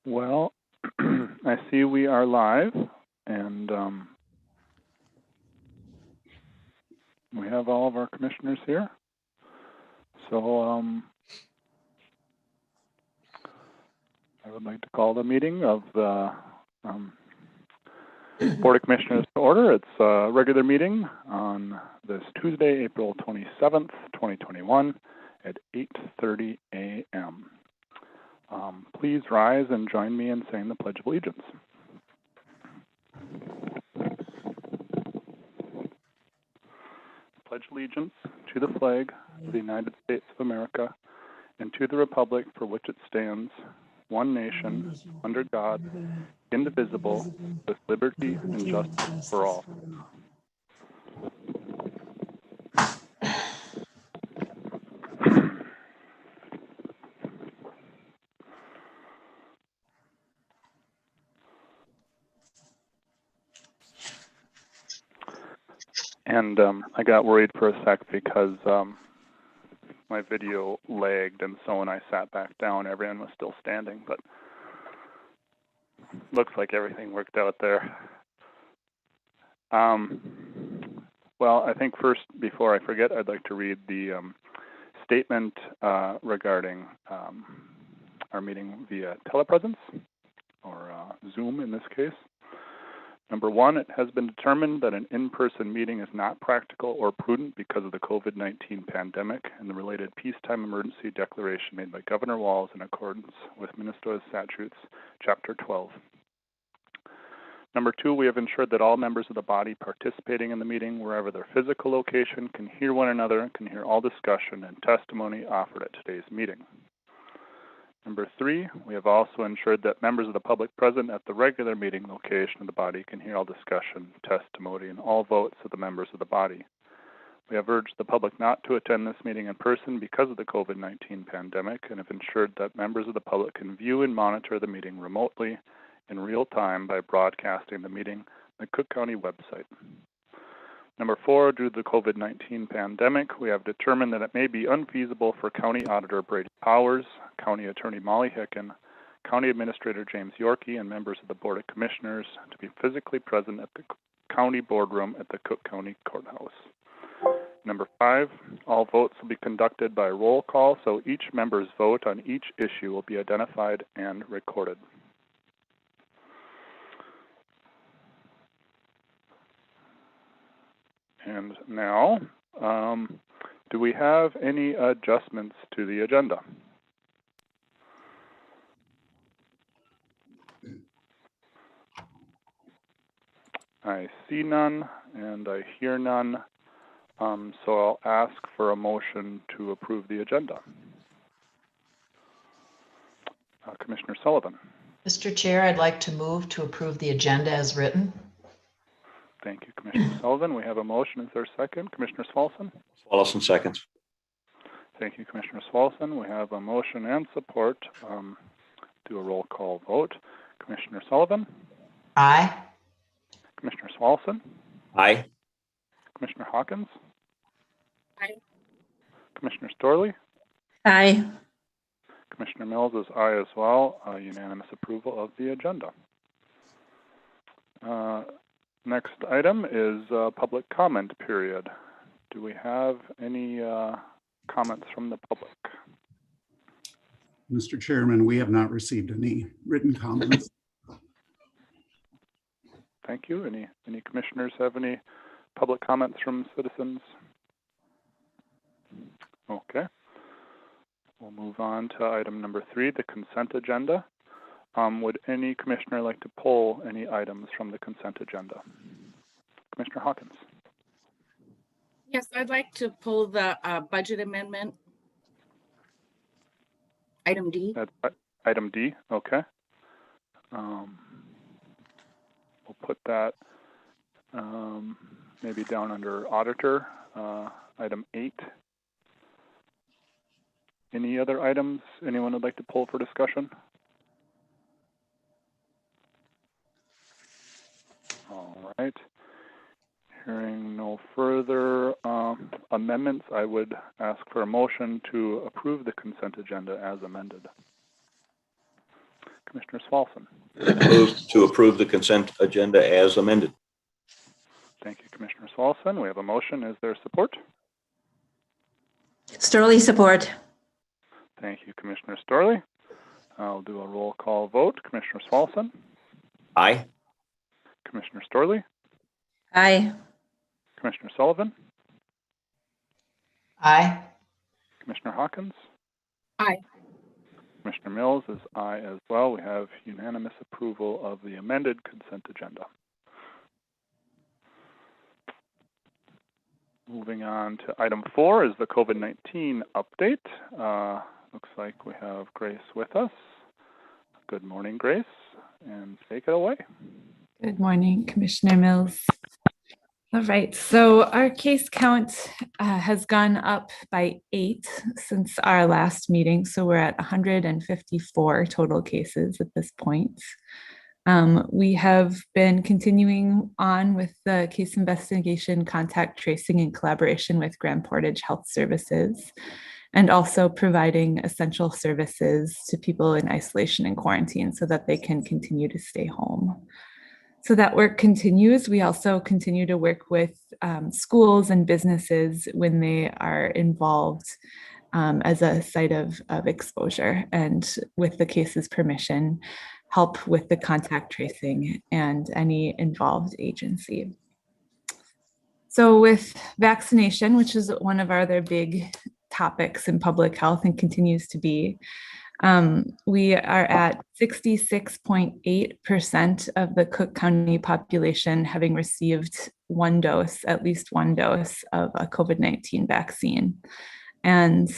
Well, I see we are live, and we have all of our commissioners here. So I would like to call the meeting of the Board of Commissioners to order. It's a regular meeting on this Tuesday, April 27th, 2021 at 8:30 a.m. Please rise and join me in saying the Pledge of Allegiance. Pledge allegiance to the flag of the United States of America and to the republic for which it stands, one nation, under God, indivisible, with liberty and justice for all. And I got worried for a sec because my video lagged, and so when I sat back down, everyone was still standing, but looks like everything worked out there. Well, I think first, before I forget, I'd like to read the statement regarding our meeting via telepresence, or Zoom in this case. Number one, it has been determined that an in-person meeting is not practical or prudent because of the COVID-19 pandemic and the related peacetime emergency declaration made by Governor Walz in accordance with Minnesota's Statutes, Chapter 12. Number two, we have ensured that all members of the body participating in the meeting, wherever their physical location, can hear one another and can hear all discussion and testimony offered at today's meeting. Number three, we have also ensured that members of the public present at the regular meeting location of the body can hear all discussion, testimony, and all votes of the members of the body. We have urged the public not to attend this meeting in person because of the COVID-19 pandemic and have ensured that members of the public can view and monitor the meeting remotely in real time by broadcasting the meeting on the Cook County website. Number four, due to the COVID-19 pandemic, we have determined that it may be unfeasible for County Auditor Brady Powers, County Attorney Molly Hicken, County Administrator James Yorkey, and members of the Board of Commissioners to be physically present at the County Boardroom at the Cook County Courthouse. Number five, all votes will be conducted by roll call, so each member's vote on each issue will be identified and recorded. And now, do we have any adjustments to the agenda? I see none and I hear none, so I'll ask for a motion to approve the agenda. Commissioner Sullivan. Mr. Chair, I'd like to move to approve the agenda as written. Thank you, Commissioner Sullivan. We have a motion. Is there a second? Commissioner Swalson? Swalson seconds. Thank you, Commissioner Swalson. We have a motion and support. Do a roll call vote. Commissioner Sullivan? Aye. Commissioner Swalson? Aye. Commissioner Hawkins? Aye. Commissioner Storley? Aye. Commissioner Mills is aye as well. Unanimous approval of the agenda. Next item is public comment period. Do we have any comments from the public? Mr. Chairman, we have not received any written comments. Thank you. Any commissioners have any public comments from citizens? Okay. We'll move on to item number three, the consent agenda. Would any commissioner like to pull any items from the consent agenda? Commissioner Hawkins. Yes, I'd like to pull the budget amendment. Item D. That's item D, okay. We'll put that maybe down under auditor, item 8. Any other items anyone would like to pull for discussion? All right. Hearing no further amendments, I would ask for a motion to approve the consent agenda as amended. Commissioner Swanson. Move to approve the consent agenda as amended. Thank you, Commissioner Swanson. We have a motion. Is there support? Sterling support. Thank you, Commissioner Storley. I'll do a roll call vote. Commissioner Swanson, Aye. Commissioner Storley, Aye. Commissioner Sullivan, Aye. Commissioner Hawkins. Aye. Commissioner Mills is aye as well. We have unanimous approval of the amended consent agenda. Moving on to item 4 is the COVID-19 update. Looks like we have Grace with us. Good morning, Grace, and take it away. Good morning, Commissioner Mills. All right, so our case count has gone up by 8 since our last meeting. So we're at 154 total cases at this point. We have been continuing on with the case investigation, contact tracing, and collaboration with Grand Portage Health Services, and also providing essential services to people in isolation and quarantine so that they can continue to stay home. So that work continues. We also continue to work with schools and businesses when they are involved as a site of exposure, and with the case's permission, help with the contact tracing and any involved agency. So with vaccination, which is one of our other big topics in public health and continues to be, we are at 66.8% of the Cook County population having received at least one dose of a COVID-19 vaccine. And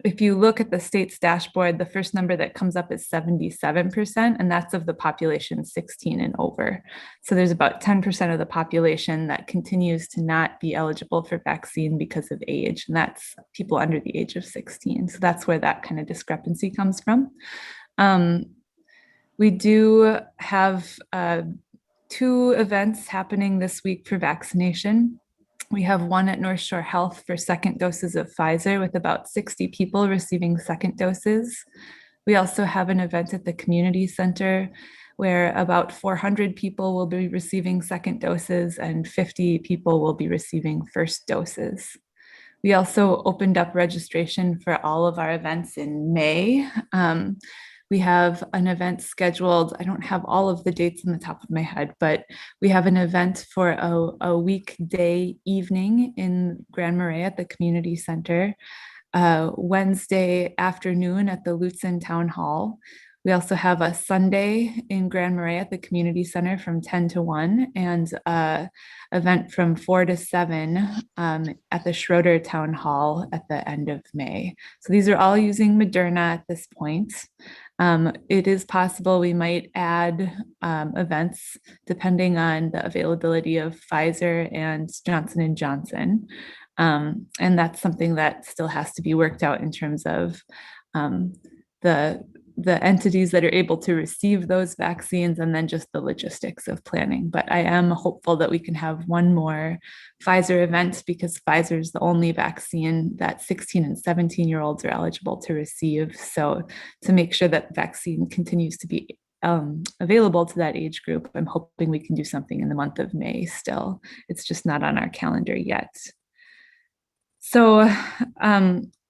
if you look at the state's dashboard, the first number that comes up is 77%, and that's of the population 16 and over. So there's about 10% of the population that continues to not be eligible for vaccine because of age, and that's people under the age of 16. So that's where that kind of discrepancy comes from. We do have 2 events happening this week for vaccination. We have one at North Shore Health for second doses of Pfizer with about 60 people receiving second doses. We also have an event at the community center where about 400 people will be receiving second doses and 50 people will be receiving first doses. We also opened up registration for all of our events in May. We have an event scheduled. I don't have all of the dates on the top of my head, but we have an event for a weekday evening in Grand Marais at the community center, Wednesday afternoon at the Lutsen Town Hall. We also have a Sunday in Grand Marais at the community center from 10 to 1, and an event from 4 to 7 at the Schroeder Town Hall at the end of May. So these are all using Moderna at this point. It is possible we might add events depending on the availability of Pfizer and Johnson & Johnson. And that's something that still has to be worked out in terms of the entities that are able to receive those vaccines, and then just the logistics of planning. But I am hopeful that we can have one more Pfizer event, because Pfizer is the only vaccine that 16 and 17-year-olds are eligible to receive. So to make sure that vaccine continues to be available to that age group, I'm hoping we can do something in the month of May still. It's just not on our calendar yet. So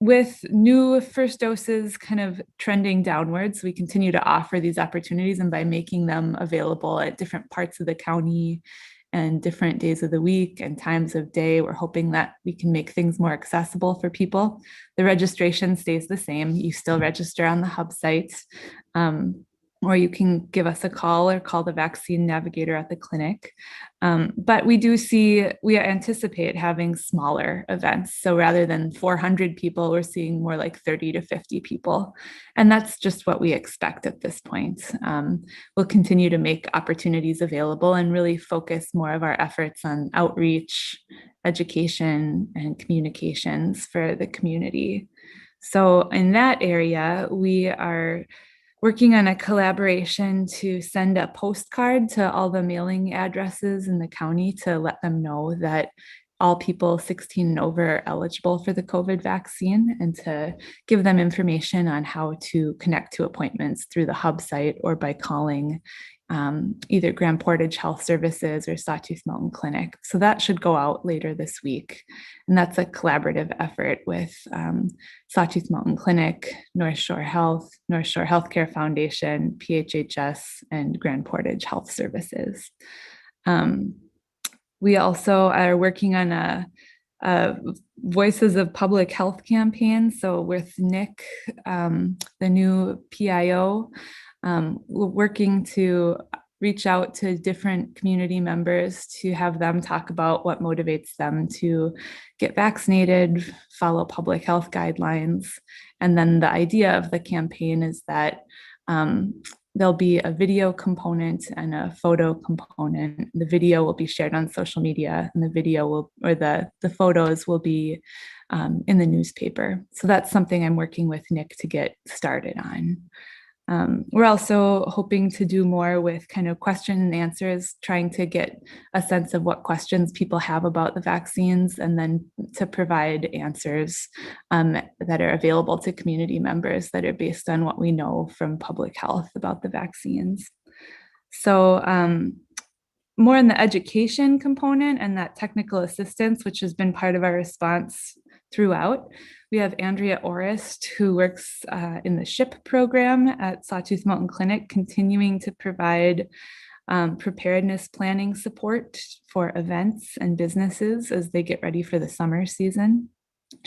with new first doses kind of trending downwards, we continue to offer these opportunities, and by making them available at different parts of the county and different days of the week and times of day, we're hoping that we can make things more accessible for people. The registration stays the same. You still register on the hub site, or you can give us a call or call the vaccine navigator at the clinic. But we anticipate having smaller events. So rather than 400 people, we're seeing more like 30 to 50 people. And that's just what we expect at this point. We'll continue to make opportunities available and really focus more of our efforts on outreach, education, and communications for the community. So in that area, we are working on a collaboration to send a postcard to all the mailing addresses in the county to let them know that all people 16 and over are eligible for the COVID vaccine, and to give them information on how to connect to appointments through the hub site or by calling either Grand Portage Health Services or Sawtooth Mountain Clinic. So that should go out later this week. And that's a collaborative effort with Sawtooth Mountain Clinic, North Shore Health, North Shore Healthcare Foundation, PHHS, and Grand Portage Health Services. We also are working on a Voices of Public Health campaign. So with Nick, the new PIO, we're working to reach out to different community members to have them talk about what motivates them to get vaccinated, follow public health guidelines. And then the idea of the campaign is that there'll be a video component and a photo component. The video will be shared on social media, and the video will, or the photos will be in the newspaper. So that's something I'm working with Nick to get started on. We're also hoping to do more with kind of question and answers, trying to get a sense of what questions people have about the vaccines, and then to provide answers that are available to community members that are based on what we know from public health about the vaccines. So more in the education component and that technical assistance, which has been part of our response throughout. We have Andrea Orist, who works in the SHIP program at Sawtooth Mountain Clinic, continuing to provide preparedness planning support for events and businesses as they get ready for the summer season.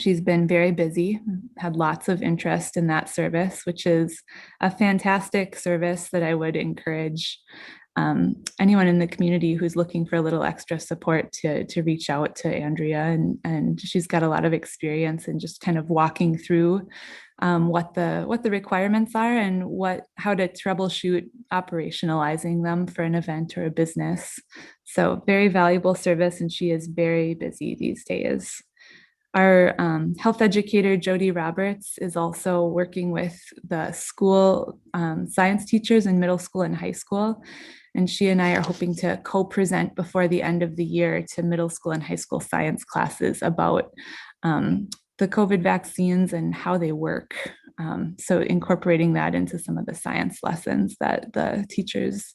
She's been very busy, had lots of interest in that service, which is a fantastic service that I would encourage anyone in the community who's looking for a little extra support to reach out to Andrea, and she's got a lot of experience in just kind of walking through what the requirements are and how to troubleshoot operationalizing them for an event or a business. So very valuable service, and she is very busy these days. Our health educator, Jody Roberts, is also working with the school science teachers in middle school and high school. And she and I are hoping to co-present before the end of the year to middle school and high school science classes about the COVID vaccines and how they work. So incorporating that into some of the science lessons that the teachers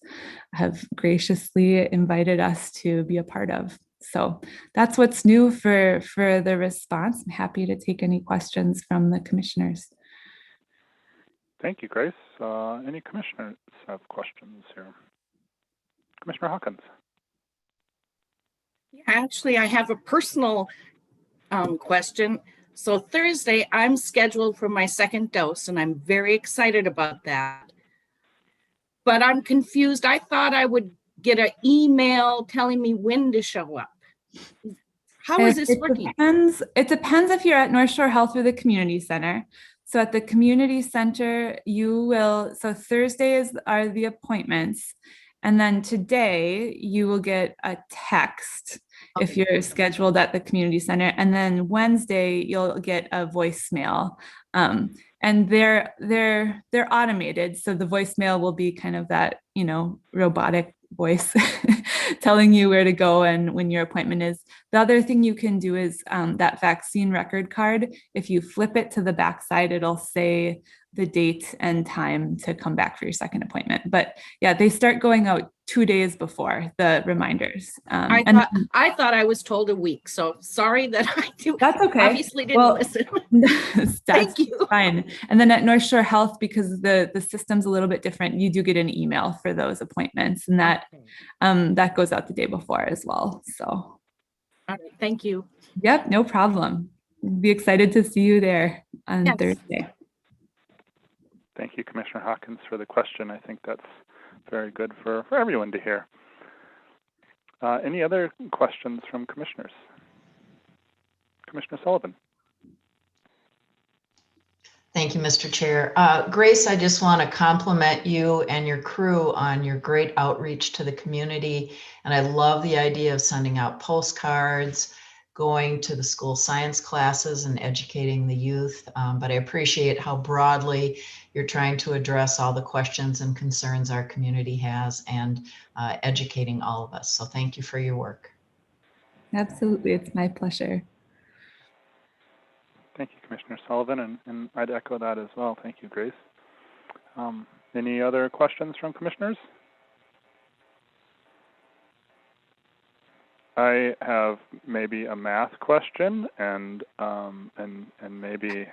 have graciously invited us to be a part of. So that's what's new for the response. I'm happy to take any questions from the commissioners. Thank you, Grace. Any commissioners have questions here? Commissioner Hawkins. Yeah, actually, I have a personal question. So Thursday, I'm scheduled for my second dose, and I'm very excited about that. But I'm confused. I thought I would get an email telling me when to show up. How is this working? It depends if you're at North Shore Health or the community center. So at the community center, so Thursdays are the appointments. And then today you will get a text if you're scheduled at the community center. And then Wednesday you'll get a voicemail. And they're automated. So the voicemail will be kind of that, robotic voice telling you where to go and when your appointment is. The other thing you can do is that vaccine record card. If you flip it to the back side, it'll say the date and time to come back for your second appointment. But yeah, they start going out 2 days before the reminders. I thought I was told a week. So sorry that I do. That's okay. Obviously didn't listen. Thank you. Fine. And then at North Shore Health, because the system's a little bit different, you do get an email for those appointments, and that goes out the day before as well. So. All right. Thank you. Yep. No problem. Be excited to see you there on Thursday. Thank you, Commissioner Hawkins, for the question. I think that's very good for everyone to hear. Any other questions from commissioners? Commissioner Sullivan. Thank you, Mr. Chair. Grace, I just want to compliment you and your crew on your great outreach to the community. And I love the idea of sending out postcards, going to the school science classes and educating the youth. But I appreciate how broadly you're trying to address all the questions and concerns our community has and educating all of us. So thank you for your work. Absolutely. It's my pleasure. Thank you, Commissioner Sullivan, and I'd echo that as well. Thank you, Grace. Any other questions from commissioners? I have maybe a math question, and maybe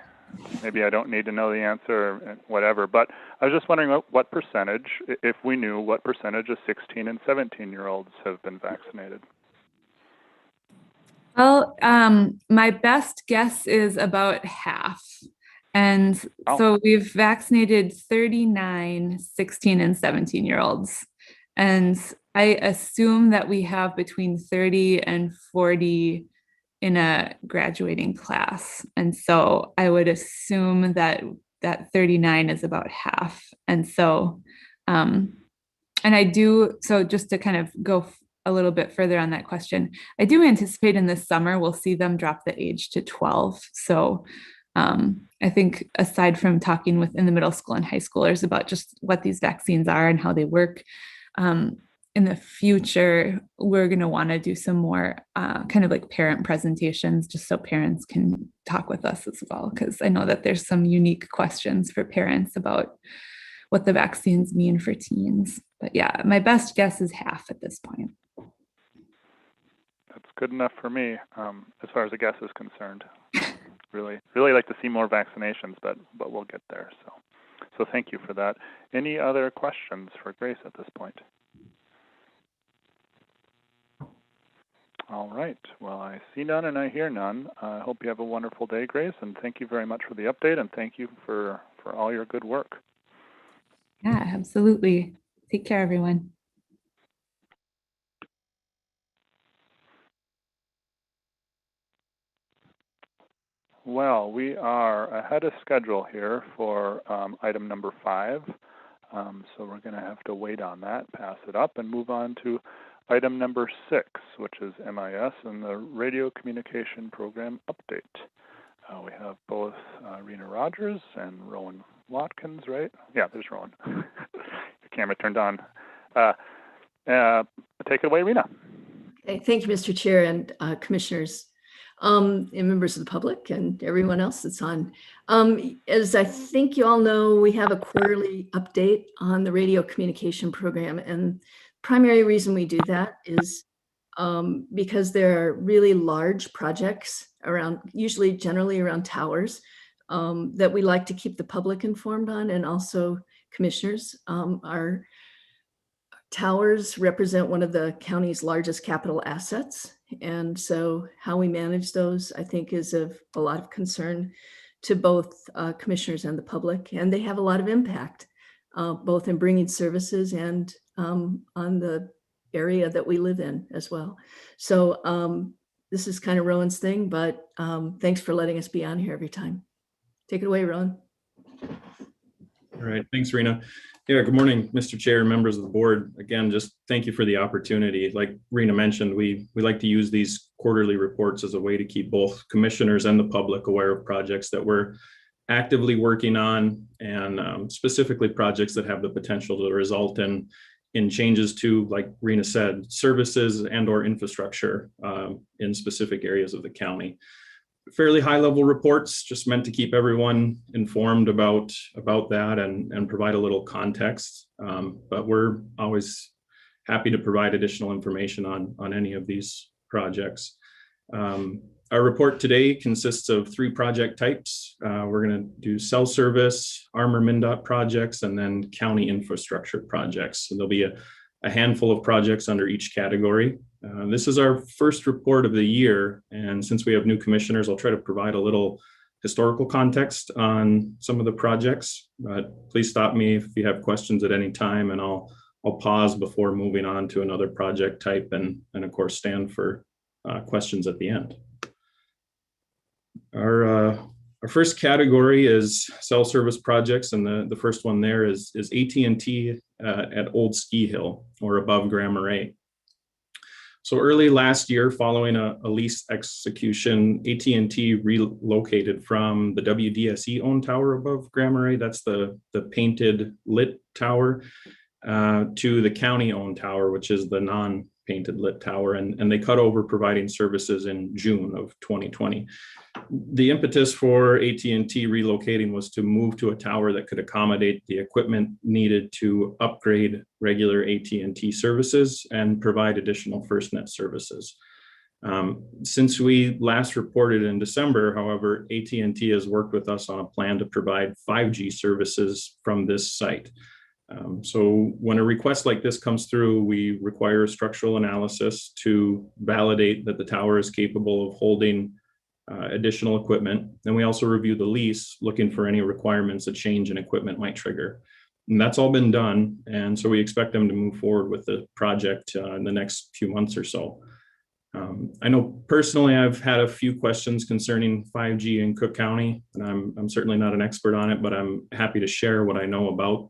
I don't need to know the answer, whatever. But I was just wondering what percentage, if we knew, what percentage of 16 and 17-year-olds have been vaccinated. Well, my best guess is about half. And so we've vaccinated 39 16 and 17-year-olds. And I assume that we have between 30 and 40 in a graduating class. And so I would assume that 39 is about half. And so, and I do, so just to kind of go a little bit further on that question, I do anticipate in the summer we'll see them drop the age to 12. So I think aside from talking within the middle school and high schoolers about just what these vaccines are and how they work, in the future, we're going to want to do some more kind of like parent presentations, just so parents can talk with us as well, because I know that there's some unique questions for parents about what the vaccines mean for teens. But yeah, my best guess is half at this point. That's good enough for me, as far as a guess is concerned. Really like to see more vaccinations, but we'll get there. So thank you for that. Any other questions for Grace at this point? All right. Well, I see none and I hear none. I hope you have a wonderful day, Grace, and thank you very much for the update, and thank you for all your good work. Yeah, absolutely. Take care, everyone. Well, we are ahead of schedule here for item number 5. So we're going to have to wait on that, pass it up, and move on to item number 6, which is MIS and the Radio Communication Program update. We have both Rena Rogers and Rowan Watkins, right? Yeah, there's Rowan. Your camera turned on. Take it away, Rena. Okay, thank you, Mr. Chair and commissioners, and members of the public and everyone else that's on. As I think you all know, we have a quarterly update on the radio communication program, and primary reason we do that is because there are really large projects around, usually generally around towers, that we like to keep the public informed on, and also commissioners. Our towers represent one of the county's largest capital assets. And so how we manage those, I think, is of a lot of concern to both commissioners and the public. And they have a lot of impact, both in bringing services and on the area that we live in as well. So this is kind of Rowan's thing, but thanks for letting us be on here every time. Take it away, Rowan. All right, thanks, Rena. Yeah, good morning, Mr. Chair, members of the board. Again, just thank you for the opportunity. Like Rena mentioned, we like to use these quarterly reports as a way to keep both commissioners and the public aware of projects that we're actively working on, and specifically projects that have the potential to result in changes to, like Rena said, services and or infrastructure in specific areas of the county. Fairly high level reports, just meant to keep everyone informed about that and provide a little context. But we're always happy to provide additional information on any of these projects. Our report today consists of 3 project types. We're going to do cell service, Armor MnDOT projects, and then county infrastructure projects. So there'll be a handful of projects under each category. This is our first report of the year, and since we have new commissioners, I'll try to provide a little historical context on some of the projects. But please stop me if you have questions at any time, and I'll pause before moving on to another project type, and of course stand for questions at the end. Our first category is cell service projects, and the first one there is AT&T at Old Ski Hill, or above Grand Marais. So early last year, following a lease execution, AT&T relocated from the WDSE owned tower above Grand Marais, that's the painted lit tower, to the county owned tower, which is the painted lit tower, and they cut over providing services in June of 2020. The impetus for AT&T relocating was to move to a tower that could accommodate the equipment needed to upgrade regular AT&T services and provide additional FirstNet services. Since we last reported in December, however, AT&T has worked with us on a plan to provide 5G services from this site. So when a request like this comes through, we require a structural analysis to validate that the tower is capable of holding additional equipment. And we also review the lease, looking for any requirements a change in equipment might trigger. And that's all been done. And so we expect them to move forward with the project in the next few months or so. I know personally, I've had a few questions concerning 5G in Cook County, and I'm certainly not an expert on it, but I'm happy to share what I know about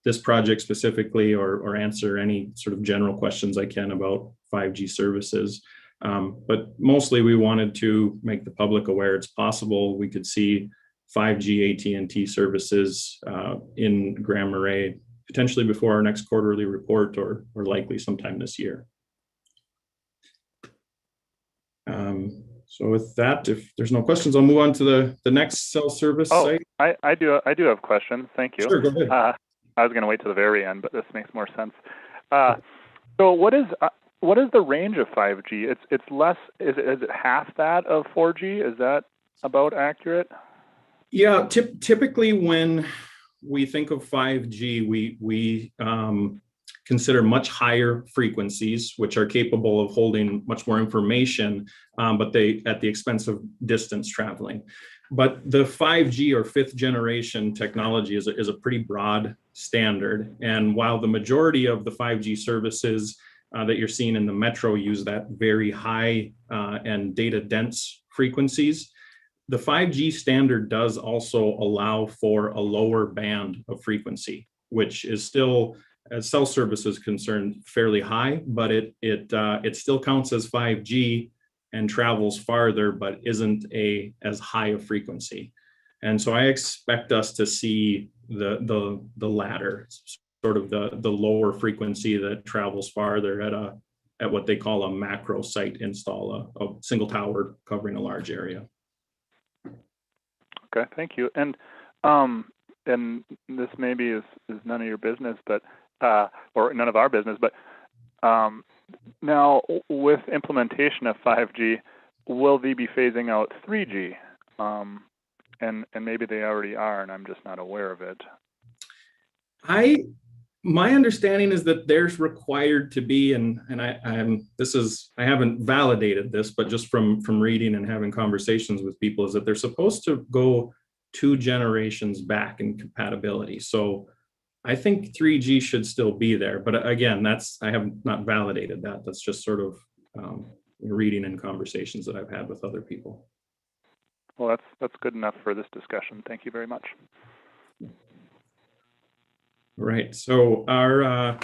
this project specifically, or answer any sort of general questions I can about 5G services. But mostly we wanted to make the public aware it's possible we could see 5G AT&T services in Grand Marais, potentially before our next quarterly report, or likely sometime this year. So with that, if there's no questions, I'll move on to the next cell service site. I do have questions. Thank you. Sure, go ahead. I was going to wait to the very end, but this makes more sense. So what is the range of 5G? It's less. Is it half that of 4G? Is that about accurate? Yeah, typically when we think of 5G, we consider much higher frequencies, which are capable of holding much more information, but they at the expense of distance traveling. But the 5G or fifth generation technology is a pretty broad standard. And while the majority of the 5G services that you're seeing in the metro use that very high and data dense frequencies, the 5G standard does also allow for a lower band of frequency, which is still, as cell service is concerned, fairly high, but it still counts as 5G and travels farther, but isn't as high a frequency. And so I expect us to see the latter, sort of the lower frequency that travels farther at what they call a macro site install, a single tower covering a large area. Okay, thank you. And this maybe is none of your business, but or none of our business, but now with implementation of 5G, will they be phasing out 3G? And maybe they already are, and I'm just not aware of it. My understanding is that there's required to be, and I haven't validated this, but just from reading and having conversations with people, is that they're supposed to go 2 generations back in compatibility. So I think 3G should still be there, but again, I have not validated that. That's just sort of reading and conversations that I've had with other people. Well, that's good enough for this discussion. Thank you very much. Right. So our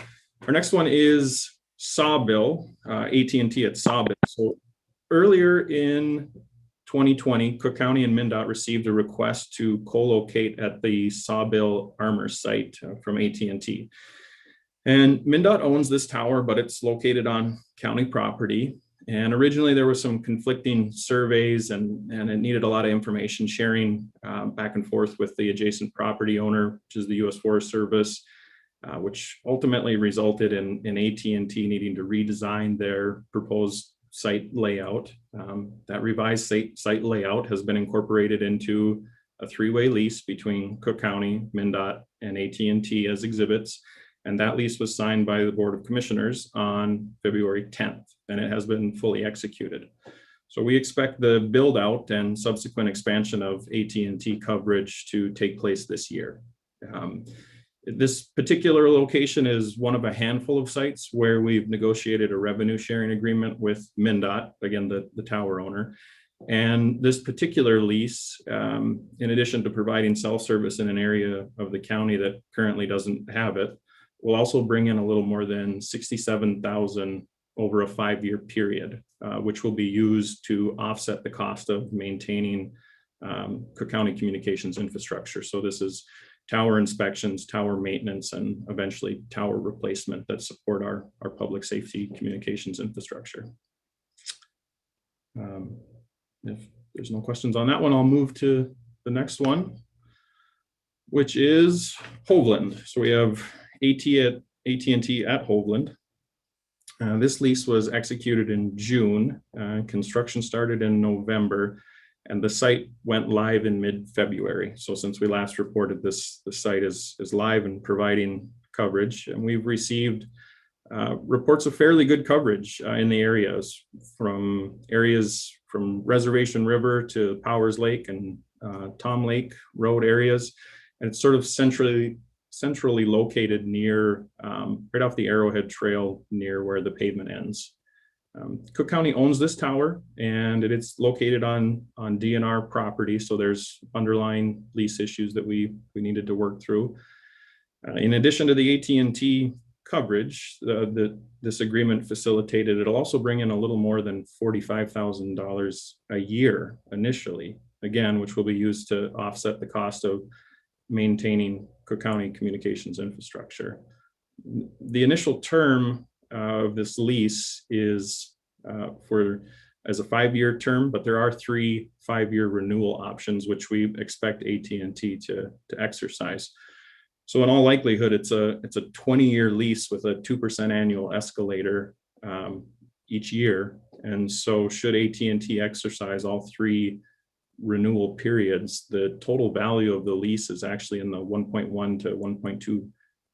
next one is Sawbill, AT&T at Sawbill. So earlier in 2020, Cook County and MnDOT received a request to co-locate at the Sawbill Armour site from AT&T. And MnDOT owns this tower, but it's located on county property. And originally there were some conflicting surveys and it needed a lot of information sharing back and forth with the adjacent property owner, which is the U.S. Forest Service, which ultimately resulted in AT&T needing to redesign their proposed site layout. That revised site layout has been incorporated into a 3-way lease between Cook County, MnDOT, and AT&T as exhibits. And that lease was signed by the Board of Commissioners on February 10th, and it has been fully executed. So we expect the build out and subsequent expansion of AT&T coverage to take place this year. This particular location is one of a handful of sites where we've negotiated a revenue sharing agreement with MnDOT, again, the tower owner. And this particular lease, in addition to providing cell service in an area of the county that currently doesn't have it, will also bring in a little more than $67,000 over a 5-year period, which will be used to offset the cost of maintaining Cook County communications infrastructure. So this is tower inspections, tower maintenance, and eventually tower replacement that support our public safety communications infrastructure. If there's no questions on that one, I'll move to the next one, which is Hovland. So we have AT&T at Hovland. This lease was executed in June. Construction started in November, and the site went live in mid-February. So since we last reported this, the site is live and providing coverage, and we've received reports of fairly good coverage in the areas from Reservation River to Powers Lake and Tom Lake Road areas. And it's sort of centrally located near, right off the Arrowhead Trail near where the pavement ends. Cook County owns this tower, and it's located on DNR property. So there's underlying lease issues that we needed to work through. In addition to the AT&T coverage, this agreement facilitated, it'll also bring in a little more than $45,000 a year initially, again, which will be used to offset the cost of maintaining Cook County communications infrastructure. The initial term of this lease is as a 5-year term, but there are 3 5-year renewal options, which we expect AT&T to exercise. So in all likelihood, it's a 20-year lease with a 2% annual escalator each year. And so should AT&T exercise all 3 renewal periods, the total value of the lease is actually in the $1.1 to $1.2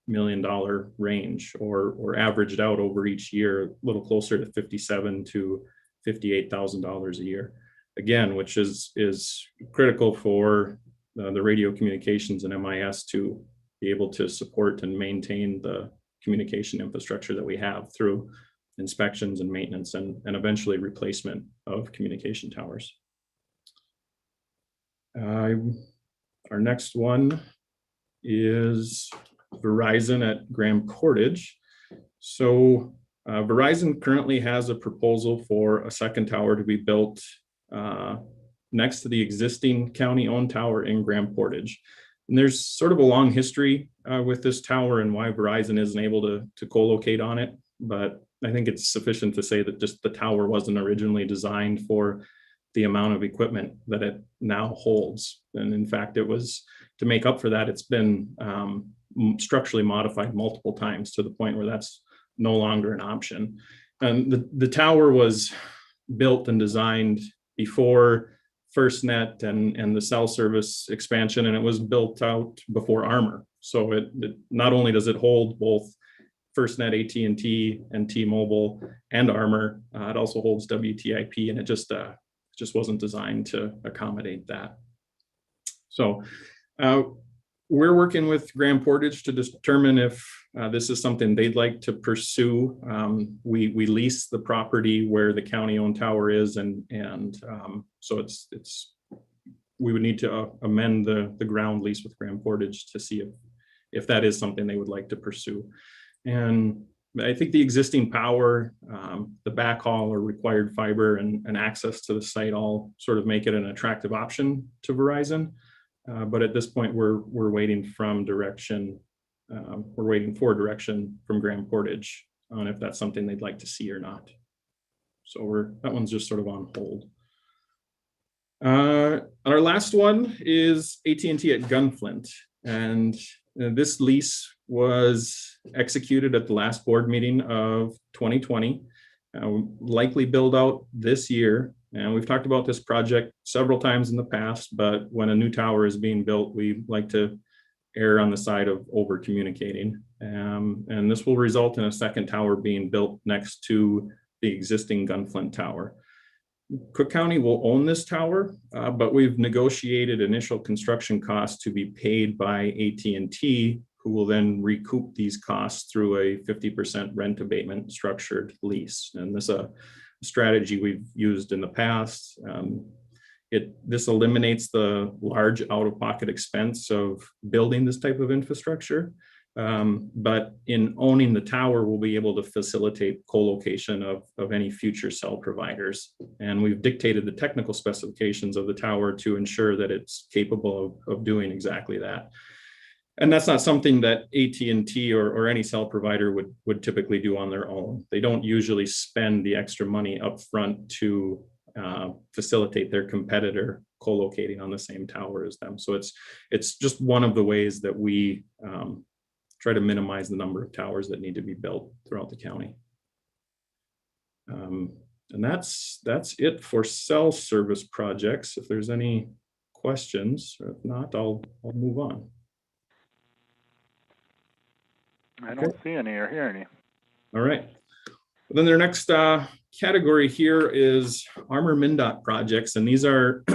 million range, or averaged out over each year, a little closer to $57,000 to $58,000 a year. Again, which is critical for the radio communications and MIS to be able to support and maintain the communication infrastructure that we have through inspections and maintenance and eventually replacement of communication towers. Our next one is Verizon at Grand Portage. So Verizon currently has a proposal for a second tower to be built next to the existing county-owned tower in Grand Portage. And there's sort of a long history with this tower and why Verizon isn't able to co-locate on it. But I think it's sufficient to say that just the tower wasn't originally designed for the amount of equipment that it now holds. And in fact, it was to make up for that, it's been structurally modified multiple times to the point where that's no longer an option. And the tower was built and designed before FirstNet and the cell service expansion, and it was built out before Armor. So it not only does it hold both FirstNet, AT&T, and T-Mobile and Armor, it also holds WTIP, and it just wasn't designed to accommodate that. So we're working with Grand Portage to determine if this is something they'd like to pursue. We lease the property where the county-owned tower is, and so we would need to amend the ground lease with Grand Portage to see if that is something they would like to pursue. And I think the existing power, the backhaul or required fiber and access to the site all sort of make it an attractive option to Verizon. But at this point, we're waiting for direction from Grand Portage on if that's something they'd like to see or not. So that one's just sort of on hold. Our last one is AT&T at Gunflint, and this lease was executed at the last board meeting of 2020. Likely build out this year. And we've talked about this project several times in the past, but when a new tower is being built, we like to err on the side of over communicating. And this will result in a second tower being built next to the existing Gunflint tower. Cook County will own this tower, but we've negotiated initial construction costs to be paid by AT&T, who will then recoup these costs through a 50% rent abatement structured lease. And this is a strategy we've used in the past. This eliminates the large out-of-pocket expense of building this type of infrastructure. But in owning the tower, we'll be able to facilitate co-location of any future cell providers. And we've dictated the technical specifications of the tower to ensure that it's capable of doing exactly that. And that's not something that AT&T or any cell provider would typically do on their own. They don't usually spend the extra money up front to facilitate their competitor co-locating on the same tower as them. So it's just one of the ways that we try to minimize the number of towers that need to be built throughout the county. And that's it for cell service projects. If there's any questions, or if not, I'll move on. I don't see any or hear any. All right. Then their next category here is Armor MnDOT projects, and these are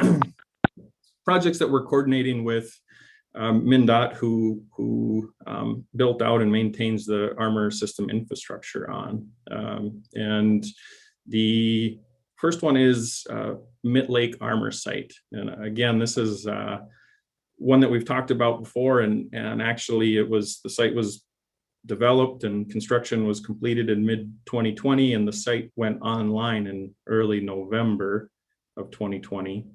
projects that we're coordinating with MnDOT, who built out and maintains the Armor system infrastructure on. And the first one is Mitt Lake Armor Site, and again, this is one that we've talked about before, and actually the site was developed and construction was completed in mid-2020, and the site went online in early November of 2020.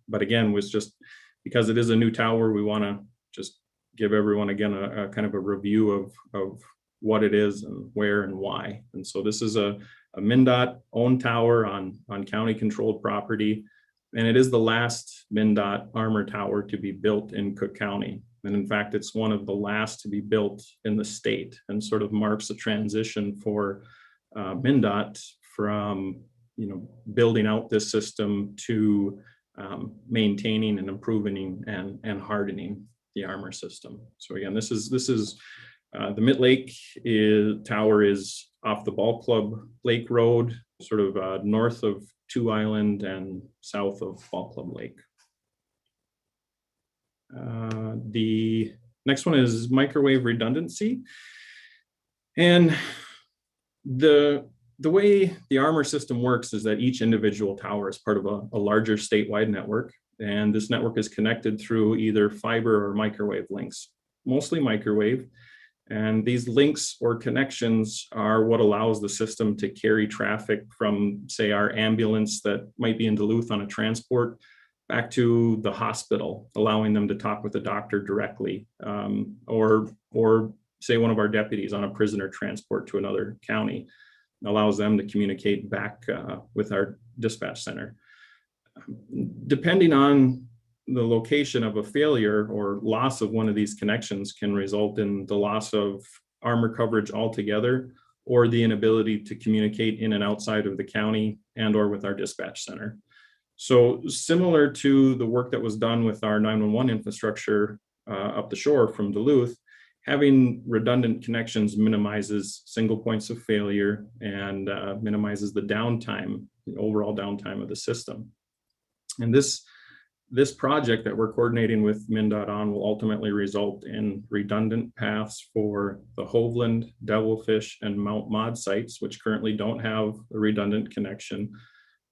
But again, was just because it is a new tower, we want to just give everyone again a kind of a review of what it is and where and why. And so this is a MnDOT owned tower on county controlled property, and it is the last MnDOT armor tower to be built in Cook County. And in fact, it's one of the last to be built in the state, and sort of marks a transition for MnDOT from building out this system to maintaining and improving and hardening the armor system. So again, this is the Mitt Lake tower is off the Ball Club Lake Road, sort of north of Two Island and south of Ball Club Lake. The next one is microwave redundancy. And the way the armor system works is that each individual tower is part of a larger statewide network. And this network is connected through either fiber or microwave links, mostly microwave. And these links or connections are what allows the system to carry traffic from, say, our ambulance that might be in Duluth on a transport back to the hospital, allowing them to talk with the doctor directly, or say one of our deputies on a prisoner transport to another county, allows them to communicate back with our dispatch center. Depending on the location of a failure or loss of one of these connections can result in the loss of armor coverage altogether, or the inability to communicate in and outside of the county and or with our dispatch center. So similar to the work that was done with our 911 infrastructure up the shore from Duluth, having redundant connections minimizes single points of failure and minimizes the downtime, the overall downtime of the system. And this project that we're coordinating with MnDOT on will ultimately result in redundant paths for the Hovland, Devilfish, and Mount Maud sites, which currently don't have a redundant connection,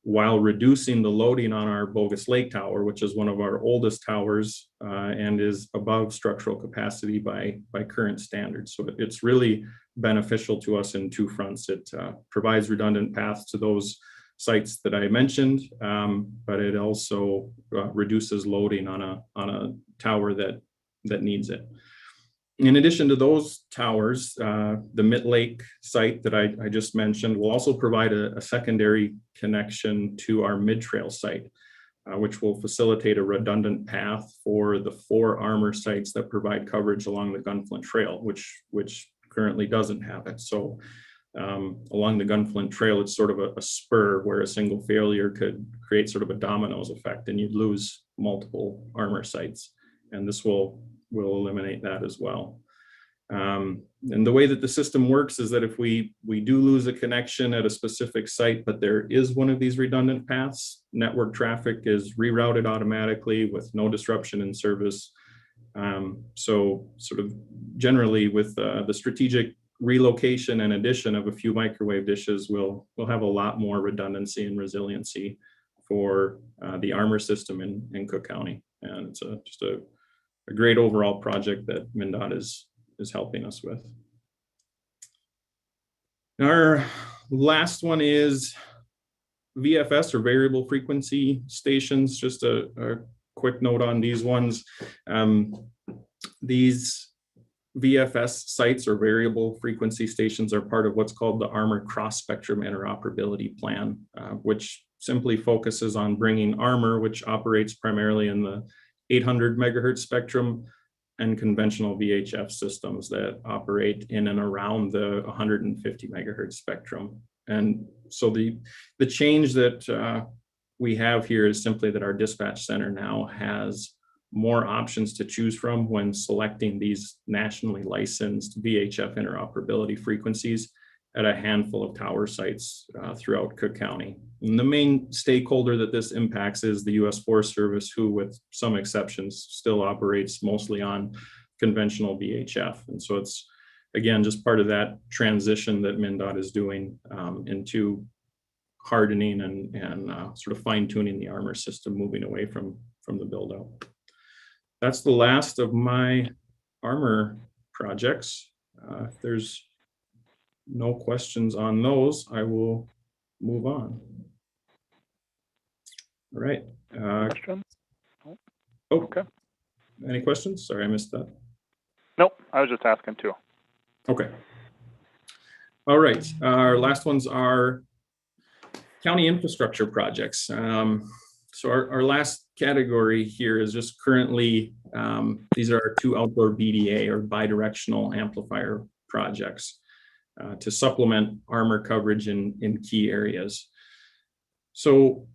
while reducing the loading on our Bogus Lake Tower, which is one of our oldest towers and is above structural capacity by current standards. So it's really beneficial to us in two fronts. It provides redundant paths to those sites that I mentioned, but it also reduces loading on a tower that needs it. In addition to those towers, the Mitt Lake site that I just mentioned will also provide a secondary connection to our Mid-Trail site, which will facilitate a redundant path for the 4 armor sites that provide coverage along the Gunflint Trail, which currently doesn't have it. So along the Gunflint Trail, it's sort of a spur where a single failure could create sort of a dominoes effect, and you'd lose multiple armor sites. And this will eliminate that as well. And the way that the system works is that if we do lose a connection at a specific site, but there is one of these redundant paths, network traffic is rerouted automatically with no disruption in service. So sort of generally with the strategic relocation and addition of a few microwave dishes, we'll have a lot more redundancy and resiliency for the armor system in Cook County. And it's just a great overall project that MnDOT is helping us with. Our last one is VFS, or variable frequency stations. Just a quick note on these ones. these VFS sites or variable frequency stations are part of what's called the Armor Cross Spectrum Interoperability Plan, which simply focuses on bringing Armor, which operates primarily in the 800 megahertz spectrum, and conventional VHF systems that operate in and around the 150 megahertz spectrum. And so the change that we have here is simply that our dispatch center now has more options to choose from when selecting these nationally licensed VHF interoperability frequencies at a handful of tower sites throughout Cook County. And the main stakeholder that this impacts is the U.S. Forest Service, who, with some exceptions, still operates mostly on conventional VHF. And so it's, again, just part of that transition that MnDOT is doing into hardening and sort of fine tuning the Armor system, moving away from the build out. That's the last of my Armor projects. If there's no questions on those, I will move on. All right. Question? Oh, Okay. any questions? Sorry, I missed that. Nope, I was just asking too. Okay. All right. Our last ones are county infrastructure projects. So our last category here is just currently, these are our 2 outdoor BDA or bidirectional amplifier projects to supplement Armor coverage in key areas. So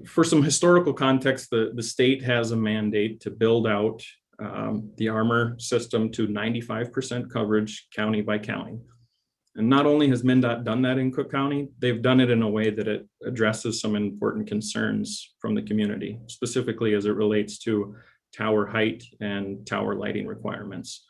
for some historical context, the state has a mandate to build out the Armor system to 95% coverage county by county. And not only has MnDOT done that in Cook County, they've done it in a way that it addresses some important concerns from the community, specifically as it relates to tower height and tower lighting requirements.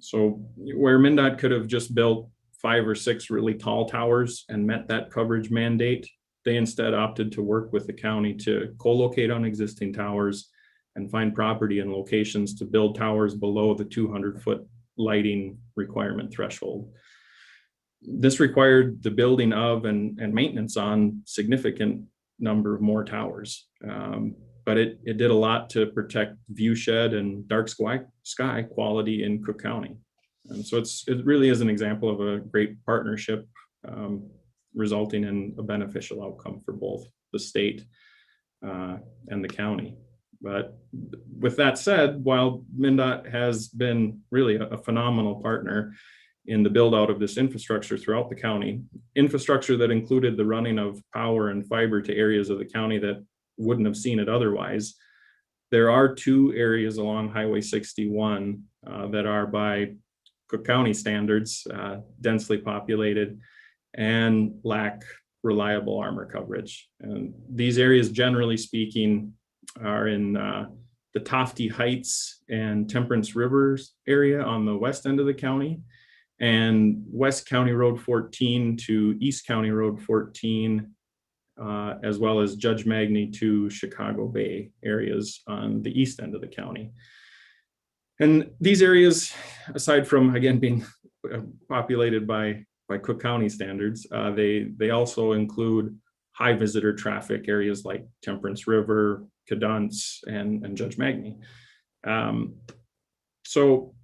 So where MnDOT could have just built 5 or 6 really tall towers and met that coverage mandate, they instead opted to work with the county to co-locate on existing towers and find property and locations to build towers below the 200-foot lighting requirement threshold. This required the building of and maintenance on significant number of more towers. But it did a lot to protect view shed and dark sky quality in Cook County. And so it really is an example of a great partnership resulting in a beneficial outcome for both the state and the county. But with that said, while MnDOT has been really a phenomenal partner in the build out of this infrastructure throughout the county, infrastructure that included the running of power and fiber to areas of the county that wouldn't have seen it otherwise, there are 2 areas along Highway 61 that are, by Cook County standards, densely populated and lack reliable Armor coverage. And these areas, generally speaking, are in the Tofty Heights and Temperance Rivers area on the west end of the county, and West County Road 14 to East County Road 14, as well as Judge Magny to Chicago Bay areas on the east end of the county. And these areas, aside from, again, being populated by Cook County standards, they also include high visitor traffic areas like Temperance River, Cadence, and Judge Magny. So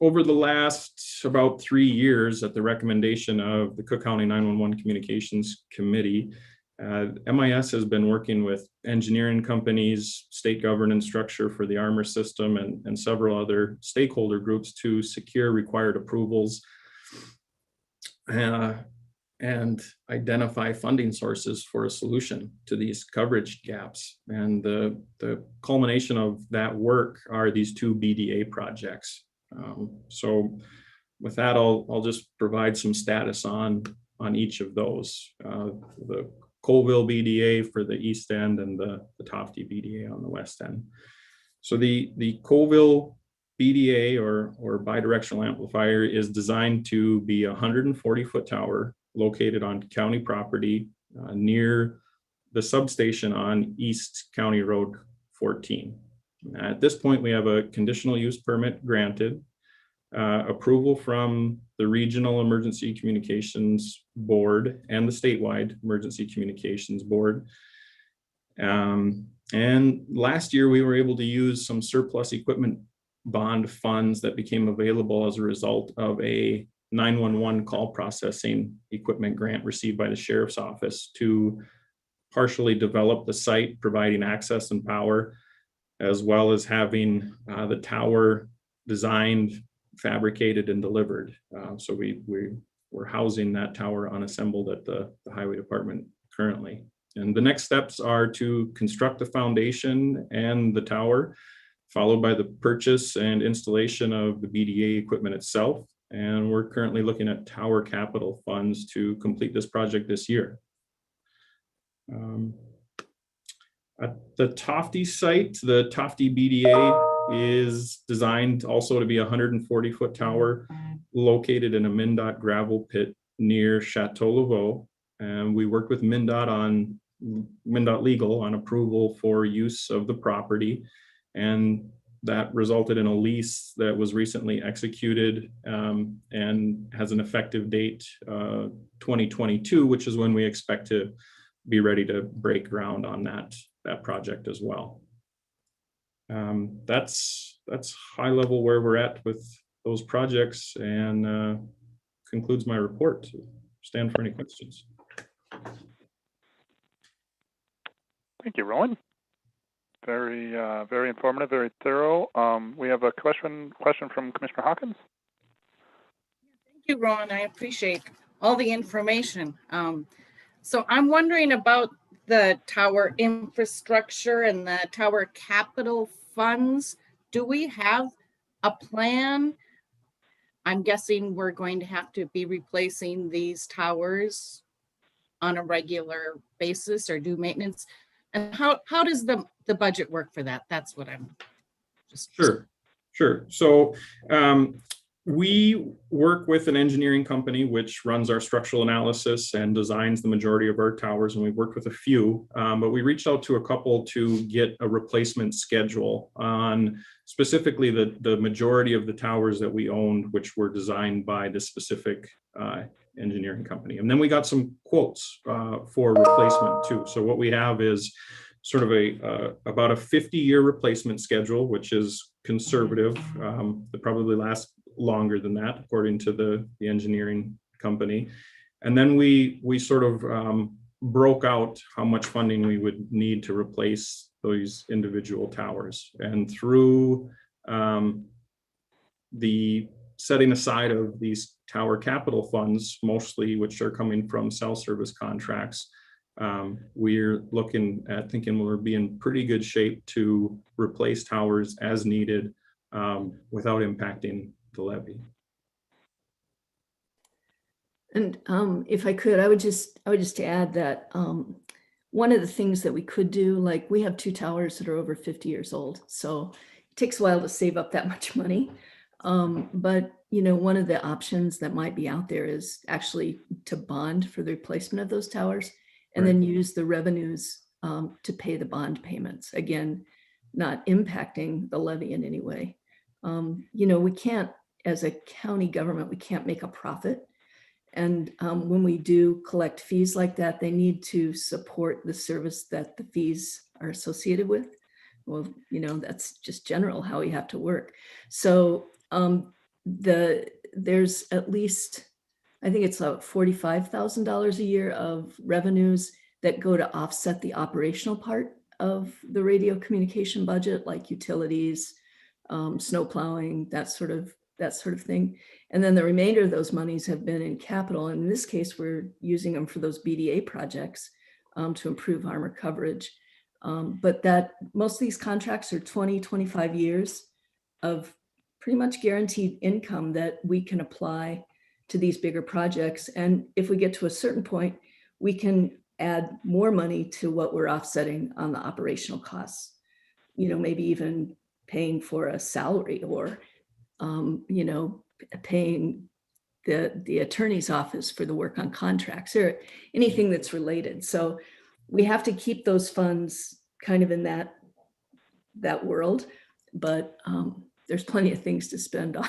over the last about 3 years, at the recommendation of the Cook County 911 Communications Committee, MIS has been working with engineering companies, state governance structure for the Armor system, and several other stakeholder groups to secure required approvals and identify funding sources for a solution to these coverage gaps. And the culmination of that work are these 2 BDA projects. So with that, I'll just provide some status on each of those. The Colville BDA for the east end and the Tofty BDA on the west end. So the Colville BDA or bidirectional amplifier is designed to be a 140-foot tower located on county property near the substation on East County Road 14. At this point, we have a conditional use permit granted, approval from the Regional Emergency Communications Board and the Statewide Emergency Communications Board. And last year, we were able to use some surplus equipment bond funds that became available as a result of a 911 call processing equipment grant received by the sheriff's office to partially develop the site, providing access and power, as well as having the tower designed, fabricated, and delivered. So we're housing that tower unassembled at the highway department currently. And the next steps are to construct the foundation and the tower, followed by the purchase and installation of the BDA equipment itself. And we're currently looking at tower capital funds to complete this project this year. At the Tofty site, the Tofty BDA is designed also to be a 140-foot tower located in a MnDOT gravel pit near Chateau Laveau. And we worked with MnDOT Legal on approval for use of the property. And that resulted in a lease that was recently executed and has an effective date 2022, which is when we expect to be ready to break ground on that project as well. That's high level where we're at with those projects, and concludes my report. Stand for any questions. Thank you, Rowan. Very, very informative, very thorough. We have a question from Commissioner Hawkins. Thank you, Rowan. I appreciate all the information. So I'm wondering about the tower infrastructure and the tower capital funds. Do we have a plan? I'm guessing we're going to have to be replacing these towers on a regular basis or do maintenance. And how does the budget work for that? That's what I'm just. Sure. So we work with an engineering company which runs our structural analysis and designs the majority of our towers, and we've worked with a few, but we reached out to a couple to get a replacement schedule on specifically the majority of the towers that we owned, which were designed by this specific engineering company. And then we got some quotes for replacement too. So what we have is sort of about a 50-year replacement schedule, which is conservative. It probably lasts longer than that, according to the engineering company. And then we sort of broke out how much funding we would need to replace those individual towers. And through the setting aside of these tower capital funds, mostly which are coming from cell service contracts, we're looking at thinking we'll be in pretty good shape to replace towers as needed without impacting the levy. And if I could, I would just add that one of the things that we could do, like we have 2 towers that are over 50 years old, so it takes a while to save up that much money. But you know, one of the options that might be out there is actually to bond for the replacement of those towers, and then use the revenues to pay the bond payments. Again, not impacting the levy in any way. You know, we can't, as a county government, we can't make a profit. And when we do collect fees like that, they need to support the service that the fees are associated with. Well, you know, that's just general how we have to work. So there's at least, I think it's about $45,000 a year of revenues that go to offset the operational part of the radio communication budget, like utilities, snow plowing, that sort of thing. And then the remainder of those monies have been in capital. And in this case, we're using them for those BDA projects to improve armor coverage. But that most of these contracts are 20, 25 years of pretty much guaranteed income that we can apply to these bigger projects. And if we get to a certain point, we can add more money to what we're offsetting on the operational costs. You know, maybe even paying for a salary or, you know, paying the attorney's office for the work on contracts or anything that's related. So we have to keep those funds kind of in that world, but there's plenty of things to spend on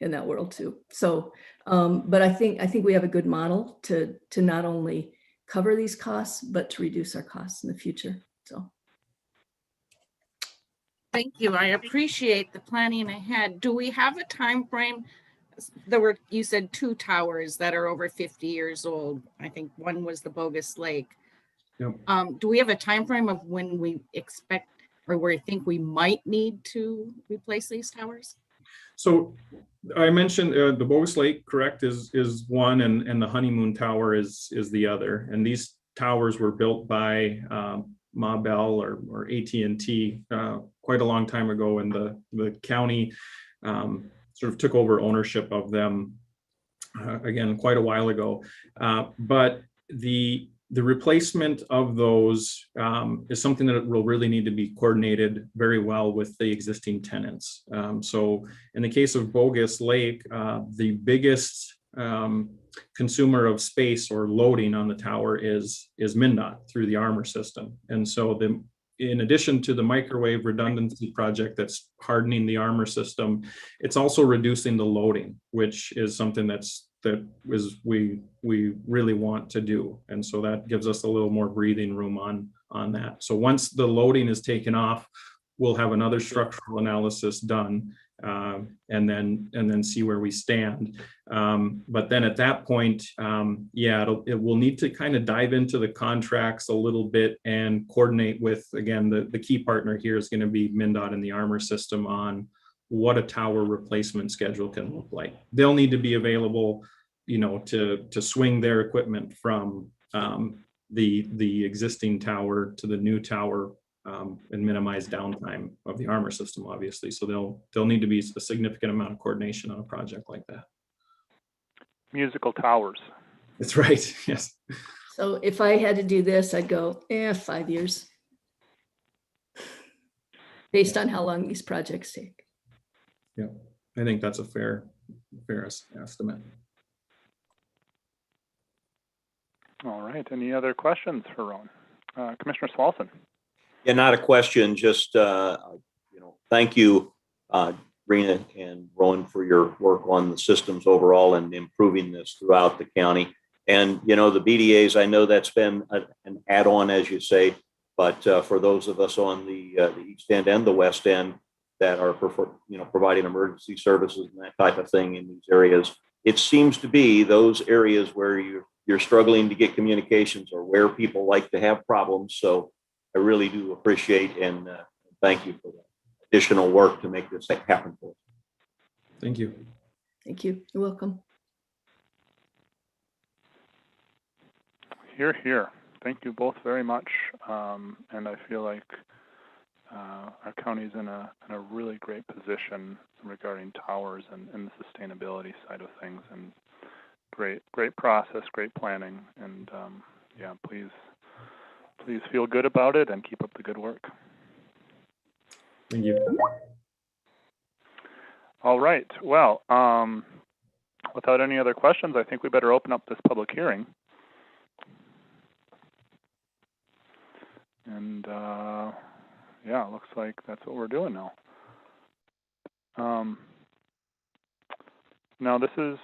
in that world too. So, but I think we have a good model to not only cover these costs, but to reduce our costs in the future. So. Thank you. I appreciate the planning ahead. Do we have a time frame? There were, you said 2 towers that are over 50 years old. I think one was the Bogus Lake. Yep. Do we have a time frame of when we expect or where we think we might need to replace these towers? So I mentioned the Bogus Lake, correct, is one, and the Honeymoon Tower is the other. And these towers were built by Ma Bell or AT&T quite a long time ago, and the county sort of took over ownership of them again quite a while ago. But the replacement of those is something that will really need to be coordinated very well with the existing tenants. So in the case of Bogus Lake, the biggest consumer of space or loading on the tower is MnDOT through the Armor system. And so in addition to the microwave redundancy project that's hardening the Armor system, it's also reducing the loading, which is something we really want to do. And so that gives us a little more breathing room on that. So once the loading is taken off, we'll have another structural analysis done and then see where we stand. But then at that point, it will need to kind of dive into the contracts a little bit and coordinate with, again, the key partner here is going to be MnDOT and the Armor system on what a tower replacement schedule can look like. They'll need to be available, to swing their equipment from the existing tower to the new tower and minimize downtime of the Armor system, obviously. So there'll need to be a significant amount of coordination on a project like that. Musical towers. That's right. Yes. So if I had to do this, I'd go, 5 years. Based on how long these projects take. Yeah, I think that's a fair estimate. All right. Any other questions for Rowan? Commissioner Swalson. Yeah, not a question, just, thank you, Rena and Rowan, for your work on the systems overall and improving this throughout the county. And, the BDAs, I know that's been an add-on, as you say, but for those of us on the east end and the west end that are providing emergency services and that type of thing in these areas, it seems to be those areas where you're struggling to get communications or where people like to have problems. So I really do appreciate and thank you for the additional work to make this happen for us. Thank you. Thank you. You're welcome. Hear, hear. Thank you both very much. And I feel like our county's in a really great position regarding towers and the sustainability side of things. And great process, great planning. And please feel good about it and keep up the good work. Thank you. All right. Well, without any other questions, I think we better open up this public hearing. And it looks like that's what we're doing now. Now this is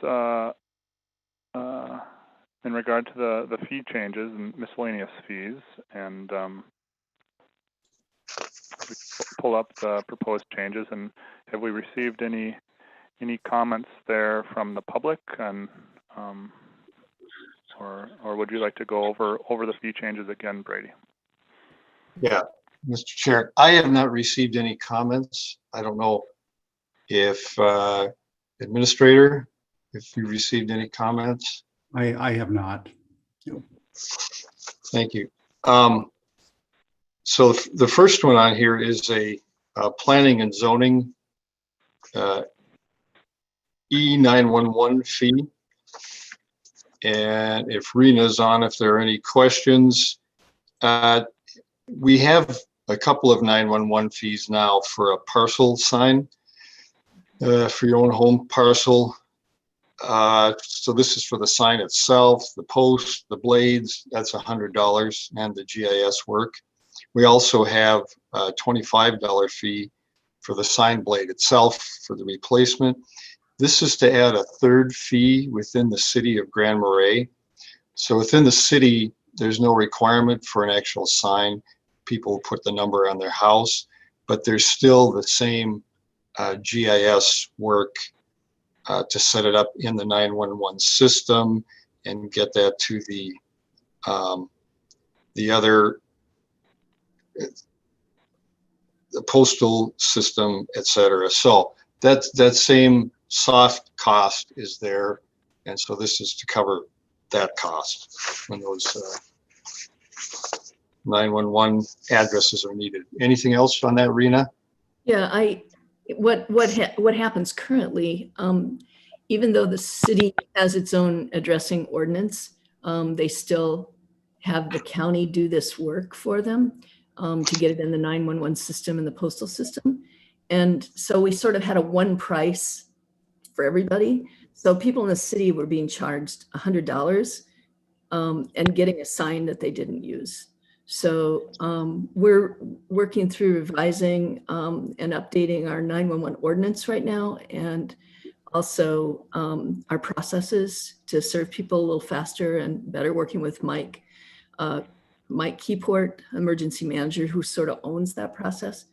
in regard to the fee changes and miscellaneous fees, and we pull up the proposed changes. And have we received any comments there from the public? And or would you like to go over the fee changes again, Brady? Yeah, Mr. Chair, I have not received any comments. I don't know if Administrator, if you received any comments. I have not. Thank you. So the first one on here is a planning and zoning E911 fee. And if Rena's on, if there are any questions, we have a couple of 911 fees now for a parcel sign for your own home parcel. So this is for the sign itself, the post, the blades, that's $100, and the GIS work. We also have a $25 fee for the sign blade itself for the replacement. This is to add a third fee within the city of Grand Marais. So within the city, there's no requirement for an actual sign. People put the number on their house, but there's still the same GIS work to set it up in the 911 system and get that to the other, the postal system, etc. So that same soft cost is there, and so this is to cover that cost when those 911 addresses are needed. Anything else on that, Rena? Yeah, what happens currently, even though the city has its own addressing ordinance, they still have the county do this work for them to get it in the 911 system and the postal system. And so we sort of had a one price for everybody. So people in the city were being charged $100 and getting a sign that they didn't use. So we're working through revising and updating our 911 ordinance right now, and also our processes to serve people a little faster and better, working with Mike Keyport, emergency manager, who sort of owns that process.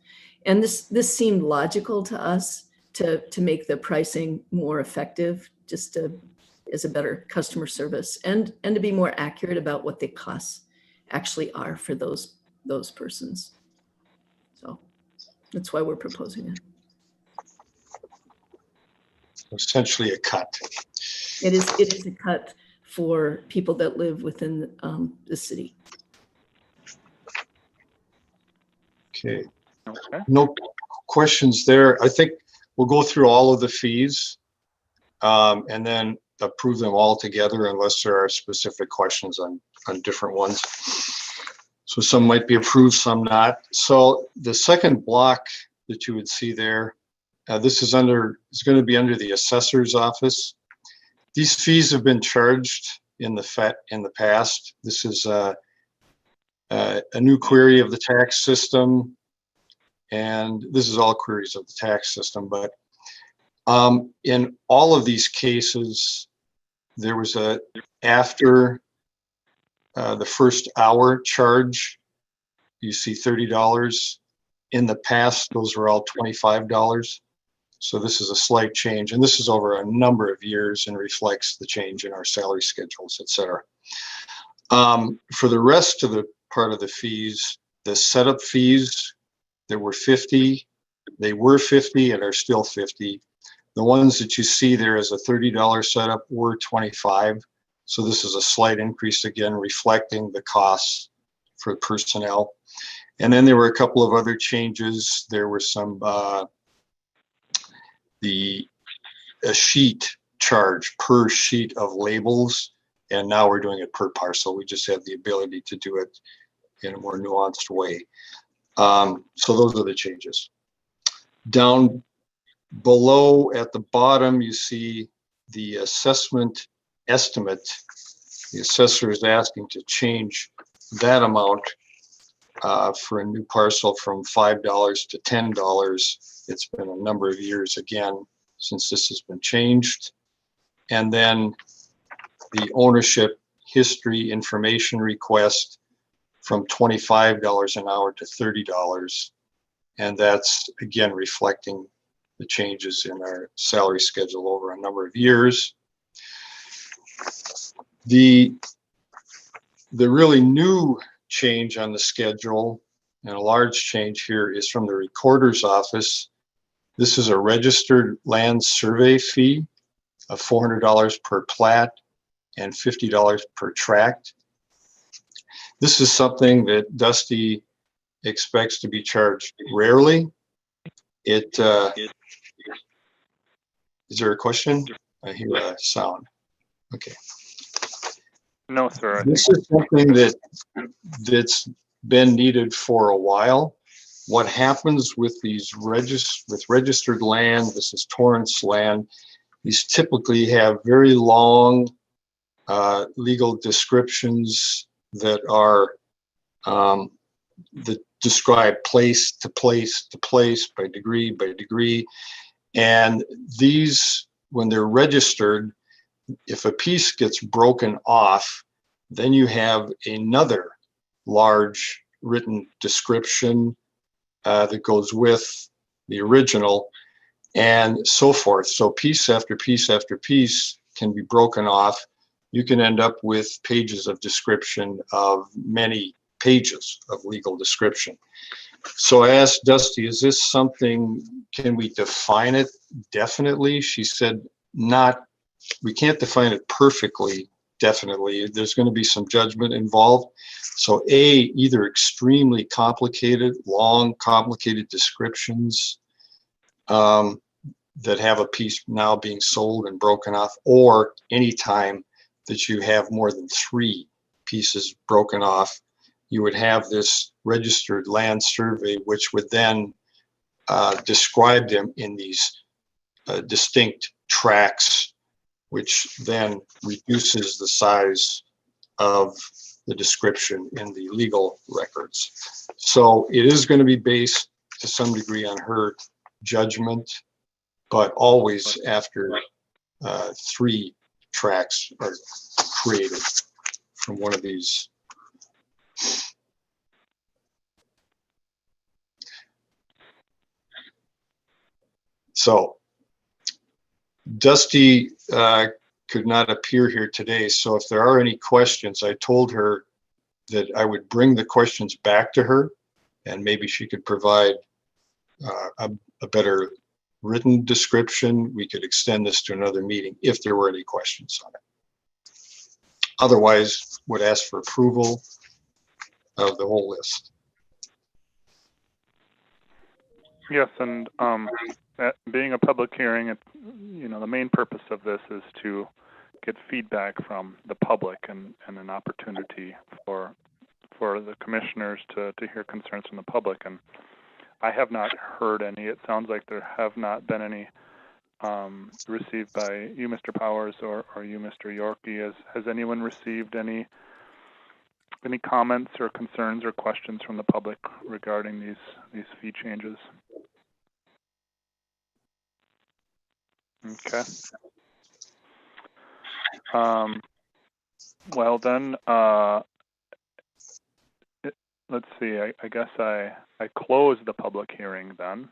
And this seemed logical to us to make the pricing more effective, just as a better customer service, and to be more accurate about what the costs actually are for those persons. So that's why we're proposing it. Essentially a cut. It is a cut for people that live within the city. Okay. Okay. No questions there. I think we'll go through all of the fees and then approve them all together unless there are specific questions on different ones. So some might be approved, some not. So the second block that you would see there, this is going to be under the assessor's office. These fees have been charged in the past. This is a new query of the tax system, and this is all queries of the tax system. But in all of these cases, there was after the first hour charge, you see $30. In the past, those were all $25. So this is a slight change, and this is over a number of years and reflects the change in our salary schedules, et cetera. For the rest of the part of the fees, the setup fees, there were 50. They were 50 and are still 50. The ones that you see there as a $30 setup were 25. So this is a slight increase, again, reflecting the costs for personnel. And then there were a couple of other changes. There were some, a sheet charge per sheet of labels, and now we're doing it per parcel. We just have the ability to do it in a more nuanced way. So those are the changes. Down below at the bottom, you see the assessment estimate. The assessor is asking to change that amount for a new parcel from $5 to $10. It's been a number of years again since this has been changed. And then the ownership history information request from $25 an hour to $30. And that's again reflecting the changes in our salary schedule over a number of years. The really new change on the schedule, and a large change here, is from the recorder's office. This is a registered land survey fee of $400 per plat and $50 per tract. This is something that Dusty expects to be charged rarely. Is there a question? I hear a sound. Okay. No, sir. This is something that's been needed for a while. What happens with these registered land, this is Torrance land, these typically have very long legal descriptions that are that describe place to place to place, by degree. And these, when they're registered, if a piece gets broken off, then you have another large written description that goes with the original, and so forth. So piece after piece after piece can be broken off. You can end up with pages of description of many pages of legal description. So I asked Dusty, is this something, can we define it definitely? She said, we can't define it perfectly, definitely. There's going to be some judgment involved. So either extremely complicated, long, complicated descriptions that have a piece now being sold and broken off, or any time that you have more than 3 pieces broken off, you would have this registered land survey, which would then describe them in these distinct tracts, which then reduces the size of the description in the legal records. So it is going to be based to some degree on her judgment, but always after 3 tracts are created from one of these. So Dusty could not appear here today. So if there are any questions, I told her that I would bring the questions back to her, and maybe she could provide a better written description. We could extend this to another meeting if there were any questions on it. Otherwise, would ask for approval of the whole list. Yes, and being a public hearing, the main purpose of this is to get feedback from the public and an opportunity for the commissioners to hear concerns from the public. And I have not heard any. It sounds like there have not been any received by you, Mr. Powers, or you, Mr. Yorkie. Has anyone received any comments or concerns or questions from the public regarding these fee changes? Okay. Well then, let's see. I guess I close the public hearing then,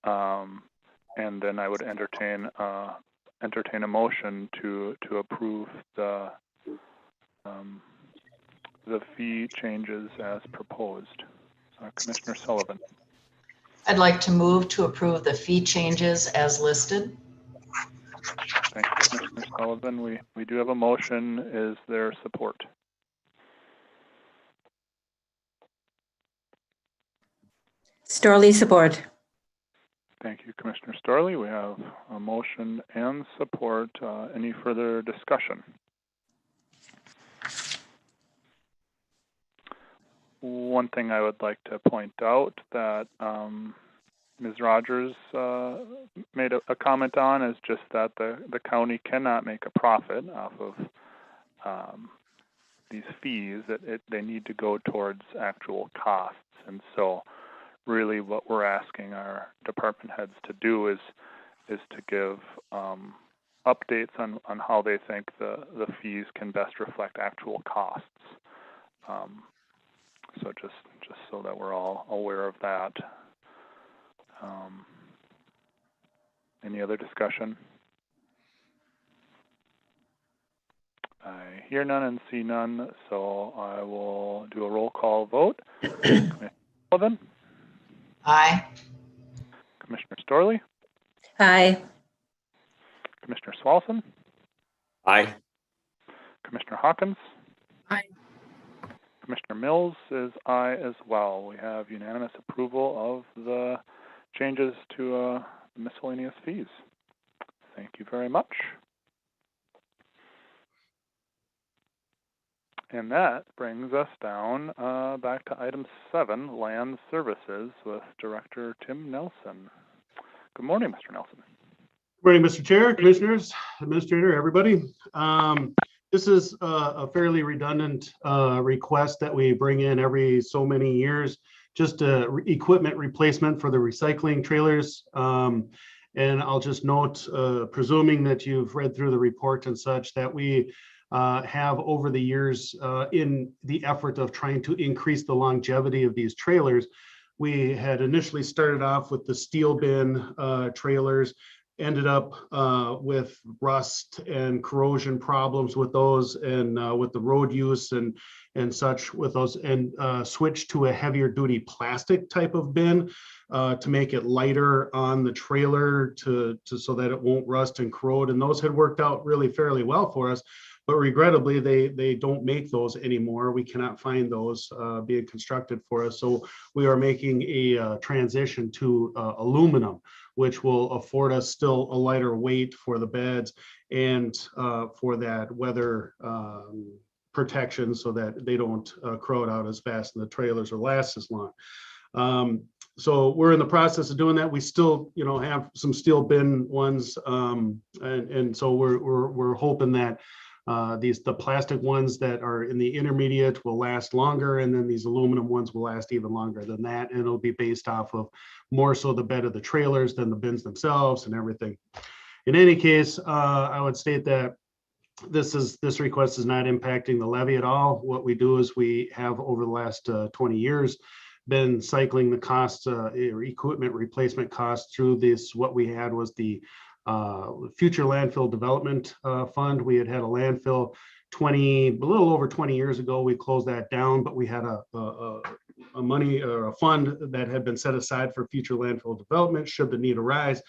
and then I would entertain a motion to approve the fee changes as proposed. Commissioner Sullivan. I'd like to move to approve the fee changes as listed. Thank you, Commissioner Sullivan. We do have a motion. Is there support? Storley, support. Thank you, Commissioner Storley. We have a motion and support. Any further discussion? One thing I would like to point out that Ms. Rogers made a comment on is just that the county cannot make a profit off of these fees. They need to go towards actual costs. And so really what we're asking our department heads to do is to give updates on how they think the fees can best reflect actual costs. So just so that we're all aware of that. Any other discussion? I hear none and see none, so I will do a roll call vote. Commissioner Sullivan? Aye. Commissioner Storley? Aye. Commissioner Swalson? Aye. Commissioner Hawkins? Aye. Commissioner Mills is aye as well. We have unanimous approval of the changes to miscellaneous fees. Thank you very much. And that brings us down back to item 7, Land Services, with Director Tim Nelson. Good morning, Mr. Nelson. Good morning, Mr. Chair, Commissioners, Administrator, everybody. This is a fairly redundant request that we bring in every so many years, just equipment replacement for the recycling trailers. And I'll just note, presuming that you've read through the report and such, that we have over the years in the effort of trying to increase the longevity of these trailers, we had initially started off with the steel bin trailers, ended up with rust and corrosion problems with those, and with the road use and such with those, and switched to a heavier duty plastic type of bin to make it lighter on the trailer to so that it won't rust and corrode. And those had worked out really fairly well for us. But regrettably, they don't make those anymore. We cannot find those being constructed for us. So we are making a transition to aluminum, which will afford us still a lighter weight for the beds and for that weather protection, so that they don't corrode out as fast and the trailers will last as long. So we're in the process of doing that. We still, have some steel bin ones, and so we're hoping that the plastic ones that are in the intermediate will last longer, and then these aluminum ones will last even longer than that. And it'll be based off of more so the bed of the trailers than the bins themselves and everything. In any case, I would state that this request is not impacting the levy at all. What we do is we have over the last 20 years been cycling the costs, equipment replacement costs through this. What we had was the Future Landfill Development Fund. We had a landfill a little over 20 years ago. We closed that down, but we had a money or a fund that had been set aside for future landfill development should the need arise.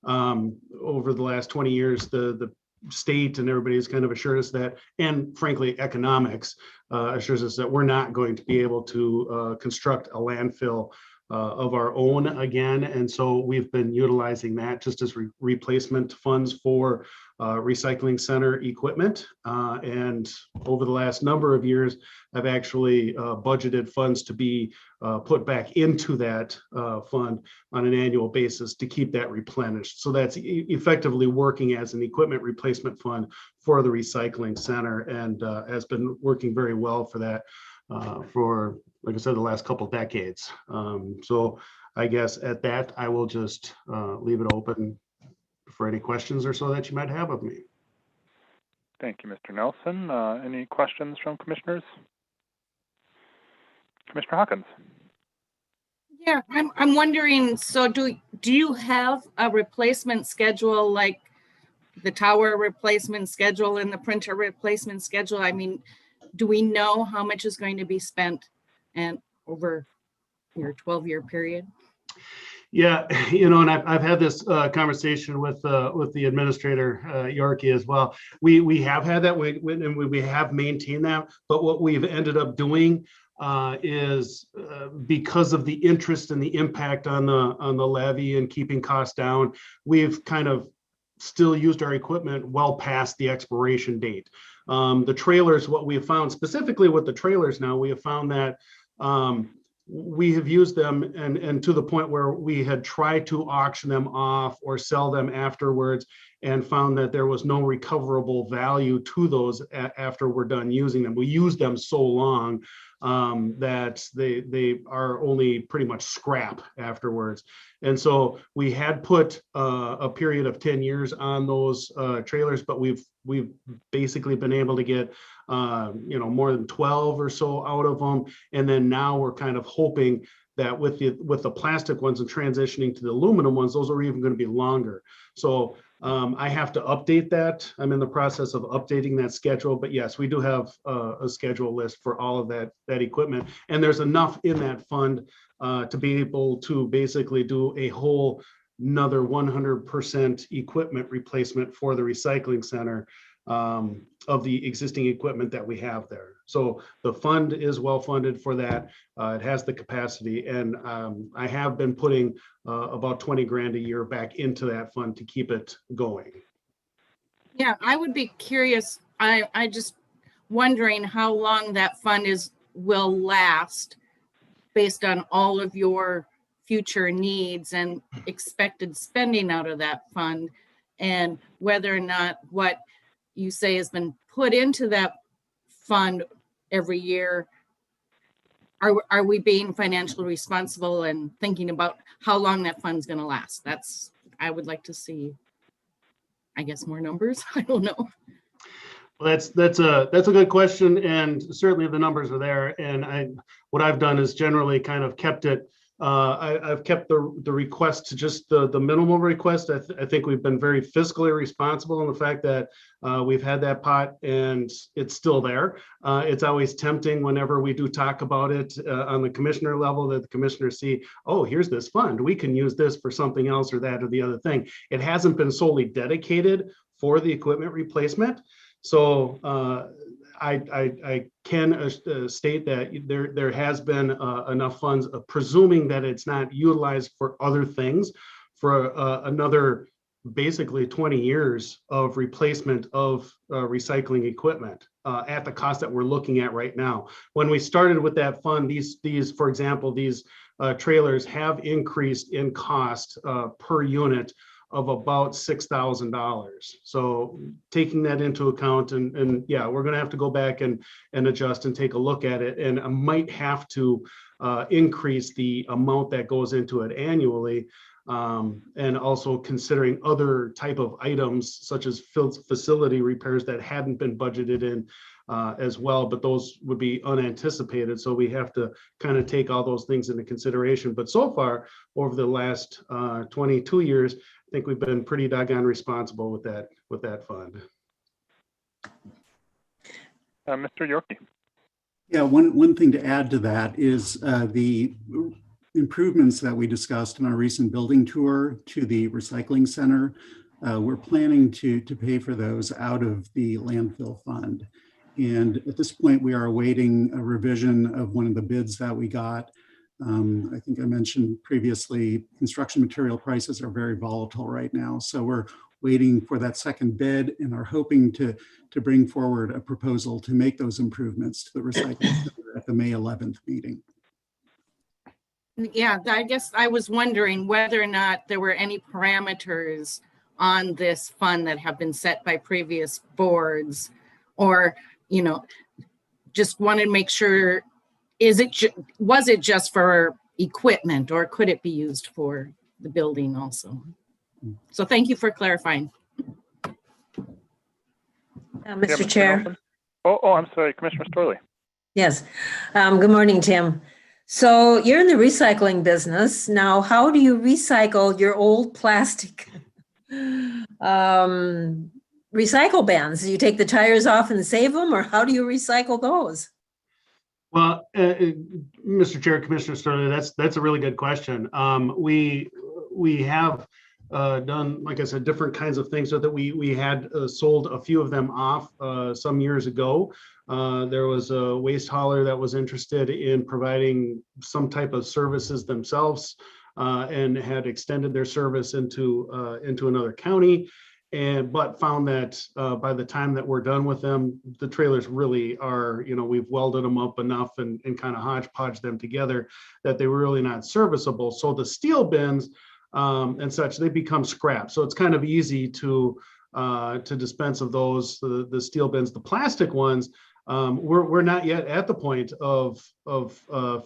Over the last 20 years, the state and everybody has kind of assured us that, and frankly, economics assures us that we're not going to be able to construct a landfill of our own again. And so we've been utilizing that just as replacement funds for recycling center equipment. And over the last number of years, I've actually budgeted funds to be put back into that fund on an annual basis to keep that replenished. So that's effectively working as an equipment replacement fund for the recycling center, and has been working very well for that for, like I said, the last couple of decades. So I guess at that, I will just leave it open for any questions or so that you might have of me. Thank you, Mr. Nelson. Any questions from commissioners? Commissioner Hawkins. Yeah, I'm wondering, so do you have a replacement schedule, like the tower replacement schedule and the printer replacement schedule? I mean, do we know how much is going to be spent and over your 12-year period? Yeah, and I've had this conversation with the administrator, Yorkie, as well. We have had that, we have maintained that, but what we've ended up doing is because of the interest and the impact on the levy and keeping costs down, we've kind of still used our equipment well past the expiration date. The trailers, what we have found specifically with the trailers now, we have found that we have used them and to the point where we had tried to auction them off or sell them afterwards, and found that there was no recoverable value to those after we're done using them. We use them so long that they are only pretty much scrap afterwards. And so we had put a period of 10 years on those trailers, but we've basically been able to get more than 12 or so out of them. And then now we're kind of hoping that with the plastic ones and transitioning to the aluminum ones, those are even going to be longer. So I have to update that. I'm in the process of updating that schedule, but yes, we do have a schedule list for all of that equipment, and there's enough in that fund to be able to basically do a whole another 100% equipment replacement for the recycling center of the existing equipment that we have there. So the fund is well funded for that. It has the capacity, and I have been putting about 20 grand a year back into that fund to keep it going. Yeah, I would be curious. I just wondering how long that fund will last based on all of your future needs and expected spending out of that fund, and whether or not what you say has been put into that fund every year, are we being financially responsible and thinking about how long that fund's going to last? I would like to see, I guess, more numbers. I don't know. Well, that's a good question, and certainly the numbers are there. And what I've done is generally kind of kept it I've kept the request to just the minimal request. I think we've been very fiscally responsible in the fact that we've had that pot and it's still there. It's always tempting whenever we do talk about it on the commissioner level that the commissioners see, oh, here's this fund. We can use this for something else or that or the other thing. It hasn't been solely dedicated for the equipment replacement. So I can state that there has been enough funds, presuming that it's not utilized for other things, for another basically 20 years of replacement of recycling equipment at the cost that we're looking at right now. When we started with that fund, these for example, these trailers have increased in cost per unit of about $6,000. So taking that into account, and yeah, we're going to have to go back and adjust and take a look at it. And I might have to increase the amount that goes into it annually. And also considering other type of items such as facility repairs that hadn't been budgeted in as well, but those would be unanticipated. So we have to kind of take all those things into consideration. But so far, over the last 22 years, I think we've been pretty doggone responsible with that fund. Mr. Yorkie. Yeah, one thing to add to that is the improvements that we discussed in our recent building tour to the recycling center. We're planning to pay for those out of the landfill fund. And at this point, we are awaiting a revision of one of the bids that we got. I think I mentioned previously, construction material prices are very volatile right now. So we're waiting for that second bid and are hoping to bring forward a proposal to make those improvements to the recycling center at the May 11th meeting. Yeah, I guess I was wondering whether or not there were any parameters on this fund that have been set by previous boards, or, you know, just wanted to make sure, was it just for equipment, or could it be used for the building also? So thank you for clarifying. Mr. Chair. Oh, I'm sorry, Commissioner Storley. Yes. Good morning, Tim. So you're in the recycling business. Now, how do you recycle your old plastic recycle bins? Do you take the tires off and save them, or how do you recycle those? Well, Mr. Chair, Commissioner Sterling, that's a really good question. We have done, like I said, different kinds of things so that we had sold a few of them off some years ago. There was a waste hauler that was interested in providing some type of services themselves and had extended their service into another county. But found that by the time that we're done with them, the trailers really are, we've welded them up enough and kind of hodgepodge them together that they were really not serviceable. So the steel bins and such, they become scrap. So it's kind of easy to dispense of those, the steel bins. The plastic ones, we're not yet at the point of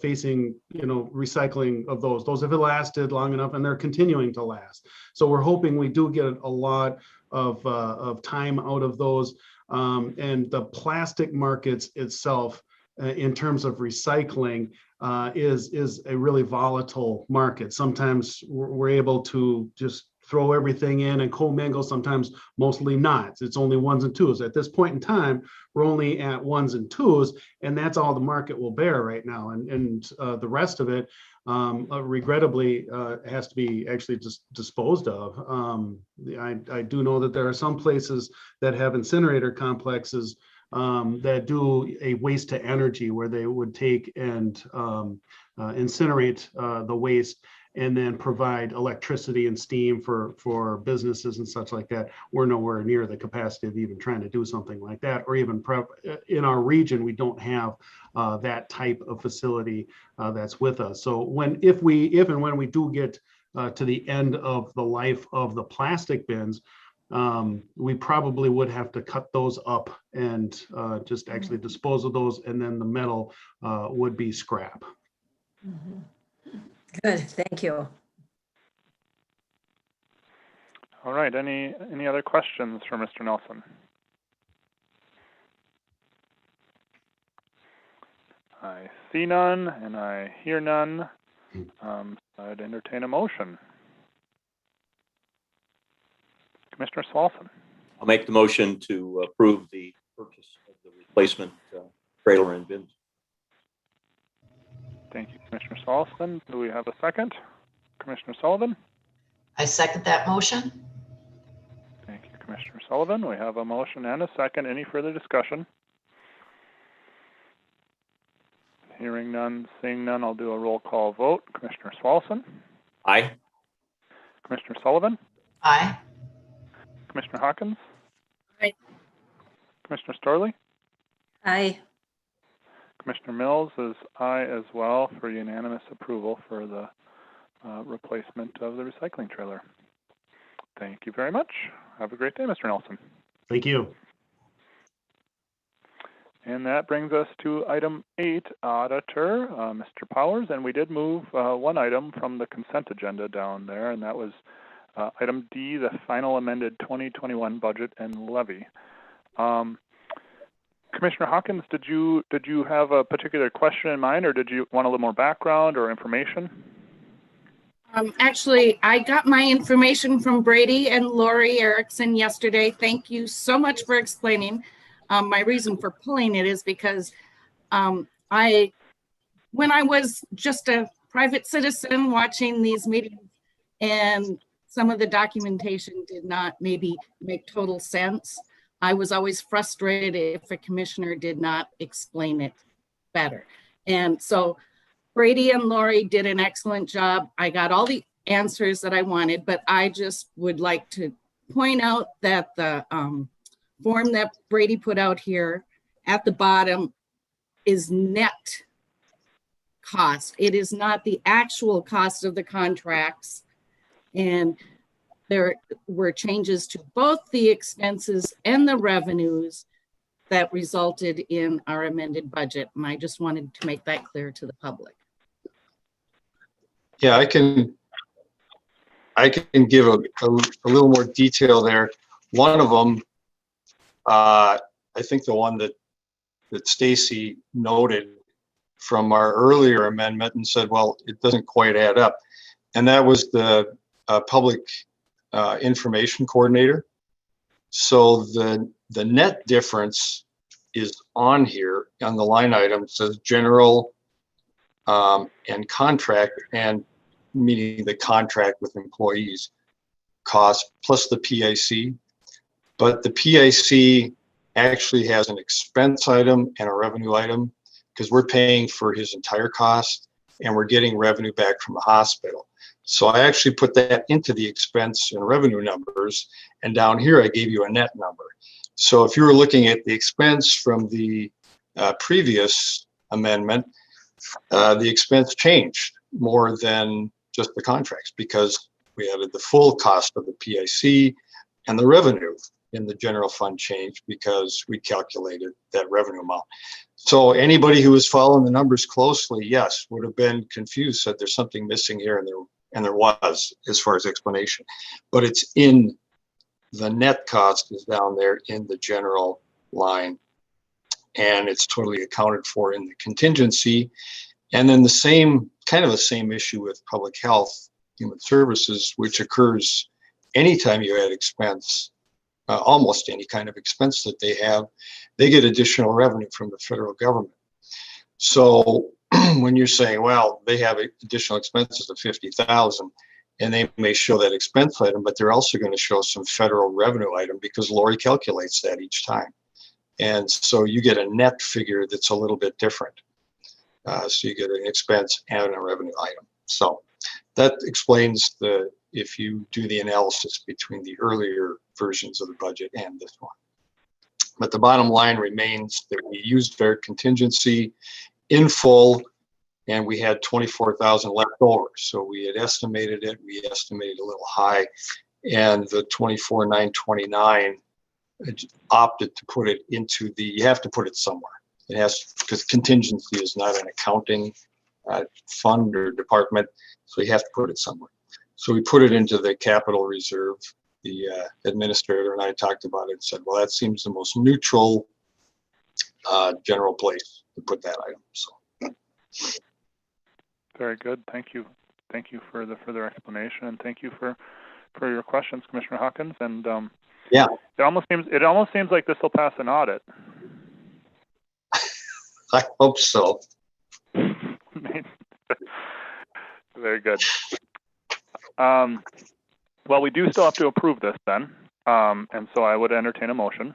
facing, recycling of those. Those have lasted long enough, and they're continuing to last. So we're hoping we do get a lot of time out of those. And the plastic markets itself, in terms of recycling, is a really volatile market. Sometimes we're able to just throw everything in and commingle, sometimes mostly not. It's only ones and twos. At this point in time, we're only at ones and twos, and that's all the market will bear right now. And the rest of it, regrettably, has to be actually just disposed of. I do know that there are some places that have incinerator complexes that do a waste to energy, where they would take and incinerate the waste and then provide electricity and steam for businesses and such like that. We're nowhere near the capacity of even trying to do something like that, or even in our region, we don't have that type of facility that's with us. So if and when we do get to the end of the life of the plastic bins, we probably would have to cut those up and just actually dispose of those, and then the metal would be scrap. Mm-hmm. Good, thank you. All right, any other questions for Mr. Nelson? I see none and I hear none. I'd entertain a motion. Commissioner Swalson. I'll make the motion to approve the purchase of the replacement trailer and bins. Thank you, Commissioner Swalson. Do we have a second? Commissioner Sullivan. I second that motion. Thank you, Commissioner Sullivan. We have a motion and a second. Any further discussion? Hearing none, seeing none, I'll do a roll call vote. Commissioner Swalson. Aye. Commissioner Sullivan. Aye. Commissioner Hawkins. Aye. Commissioner Storley. Aye. Commissioner Mills is aye as well for unanimous approval for the replacement of the recycling trailer. Thank you very much. Have a great day, Mr. Nelson. Thank you. And that brings us to item 8, Auditor, Mr. Powers. And we did move one item from the consent agenda down there, and that was item D, the final amended 2021 budget and levy. Commissioner Hawkins, did you have a particular question in mind, or did you want a little more background or information? Actually, I got my information from Brady and Lori Erickson yesterday. Thank you so much for explaining. My reason for pulling it is because when I was just a private citizen watching these meetings and some of the documentation did not maybe make total sense, I was always frustrated if a commissioner did not explain it better. And so Brady and Lori did an excellent job. I got all the answers that I wanted, but I just would like to point out that the form that Brady put out here at the bottom is net cost. It is not the actual cost of the contracts. And there were changes to both the expenses and the revenues that resulted in our amended budget. And I just wanted to make that clear to the public. Yeah, I can give a little more detail there. One of them, I think the one that Stacy noted from our earlier amendment and said, well, it doesn't quite add up. And that was the public information coordinator. So the net difference is on here on the line item. It says general and contract, and meaning the contract with employees cost plus the PIC. But the PIC actually has an expense item and a revenue item because we're paying for his entire cost and we're getting revenue back from the hospital. So I actually put that into the expense and revenue numbers, and down here I gave you a net number. So if you were looking at the expense from the previous amendment, the expense changed more than just the contracts because we added the full cost of the PIC, and the revenue in the general fund changed because we calculated that revenue amount. So anybody who was following the numbers closely, yes, would have been confused, said there's something missing here, and there was as far as explanation. But it's in the net cost is down there in the general line, and it's totally accounted for in the contingency. And then the same, kind of the same issue with public health, human services, which occurs anytime you add expense, almost any kind of expense that they have, they get additional revenue from the federal government. So when you're saying, well, they have additional expenses of 50,000, and they may show that expense item, but they're also going to show some federal revenue item because Lori calculates that each time. And so you get a net figure that's a little bit different. So you get an expense and a revenue item. So that explains if you do the analysis between the earlier versions of the budget and this one. But the bottom line remains that we used our contingency in full, and we had 24,000 left over. So we had estimated it. We estimated a little high, and the 24,929 opted to put it into you have to put it somewhere. It has, because contingency is not an accounting fund or department, so you have to put it somewhere. So we put it into the capital reserve. The administrator and I talked about it and said, well, that seems the most neutral general place to put that item. So. Very good. Thank you. Thank you for the further explanation, and thank you for your questions, Commissioner Hawkins. And Yeah. it almost seems like this will pass an audit. I hope so. Very good. Well, we do still have to approve this then, and so I would entertain a motion.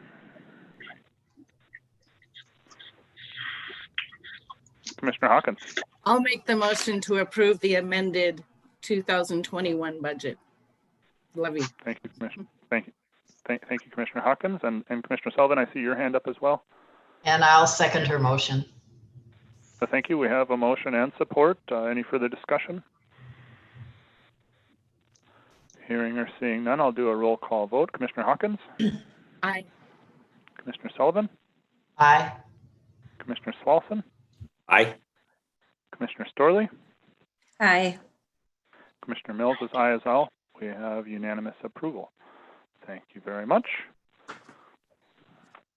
Commissioner Hawkins. I'll make the motion to approve the amended 2021 budget levy. Thank you, Commissioner. Thank you, Commissioner Hawkins, and Commissioner Sullivan. I see your hand up as well. And I'll second her motion. So thank you. We have a motion and support. Any further discussion? Hearing or seeing none, I'll do a roll call vote. Commissioner Hawkins? Aye. Commissioner Sullivan? Aye. Commissioner Swalson? Aye. Commissioner Storley? Aye. Commissioner Mills is aye as well. We have unanimous approval. Thank you very much.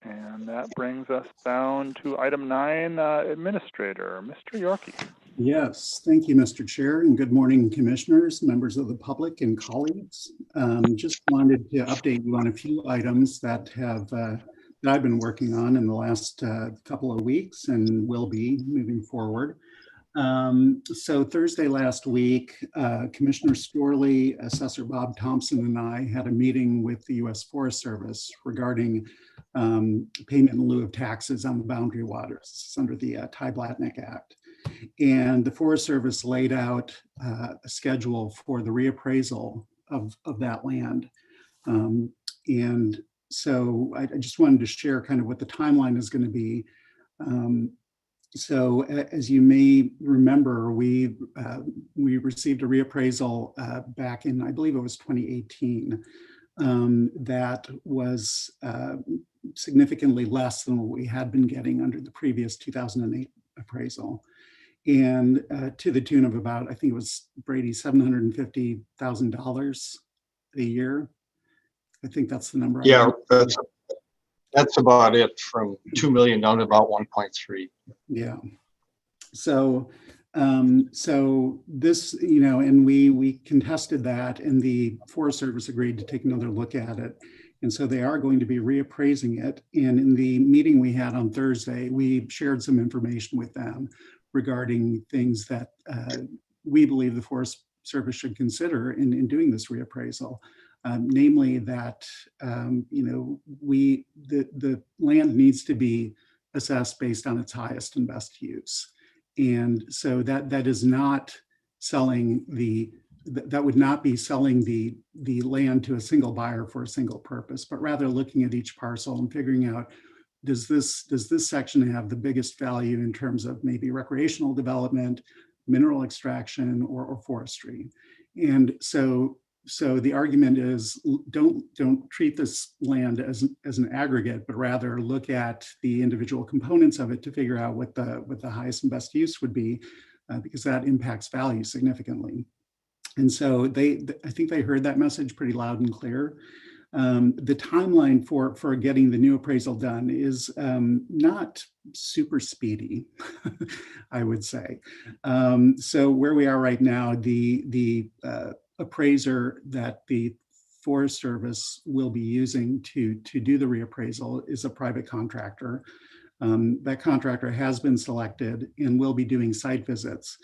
And that brings us down to item 9, Administrator, Mr. Yorkie. Yes, thank you, Mr. Chair, and good morning, commissioners, members of the public, and colleagues. Just wanted to update you on a few items that I've been working on in the last couple of weeks and will be moving forward. So Thursday last week, Commissioner Storley, Assessor Bob Thompson, and I had a meeting with the U.S. Forest Service regarding payment in lieu of taxes on the boundary waters under the Ty-Blatnick Act. And the Forest Service laid out a schedule for the reappraisal of that land. And so I just wanted to share kind of what the timeline is going to be. So as you may remember, we received a reappraisal back in, I believe it was 2018, that was significantly less than what we had been getting under the previous 2008 appraisal. And to the tune of about, I think it was, Brady, $750,000 a year. I think that's the number. Yeah, that's about it, from 2 million down to about 1.3. Yeah. So, so this, you know, and we contested that, and the Forest Service agreed to take another look at it. And so they are going to be reappraising it. And in the meeting we had on Thursday, we shared some information with them regarding things that we believe the Forest Service should consider in doing this reappraisal. Namely that, you know, the land needs to be assessed based on its highest and best use. And so that is not selling that would not be selling the land to a single buyer for a single purpose, but rather looking at each parcel and figuring out, does this section have the biggest value in terms of maybe recreational development, mineral extraction, or forestry? And so the argument is, don't treat this land as an aggregate, but rather look at the individual components of it to figure out what the highest and best use would be, because that impacts value significantly. And so I think they heard that message pretty loud and clear. The timeline for getting the new appraisal done is not super speedy, I would say. So where we are right now, the appraiser that the Forest Service will be using to do the reappraisal is a private contractor. That contractor has been selected and will be doing site visits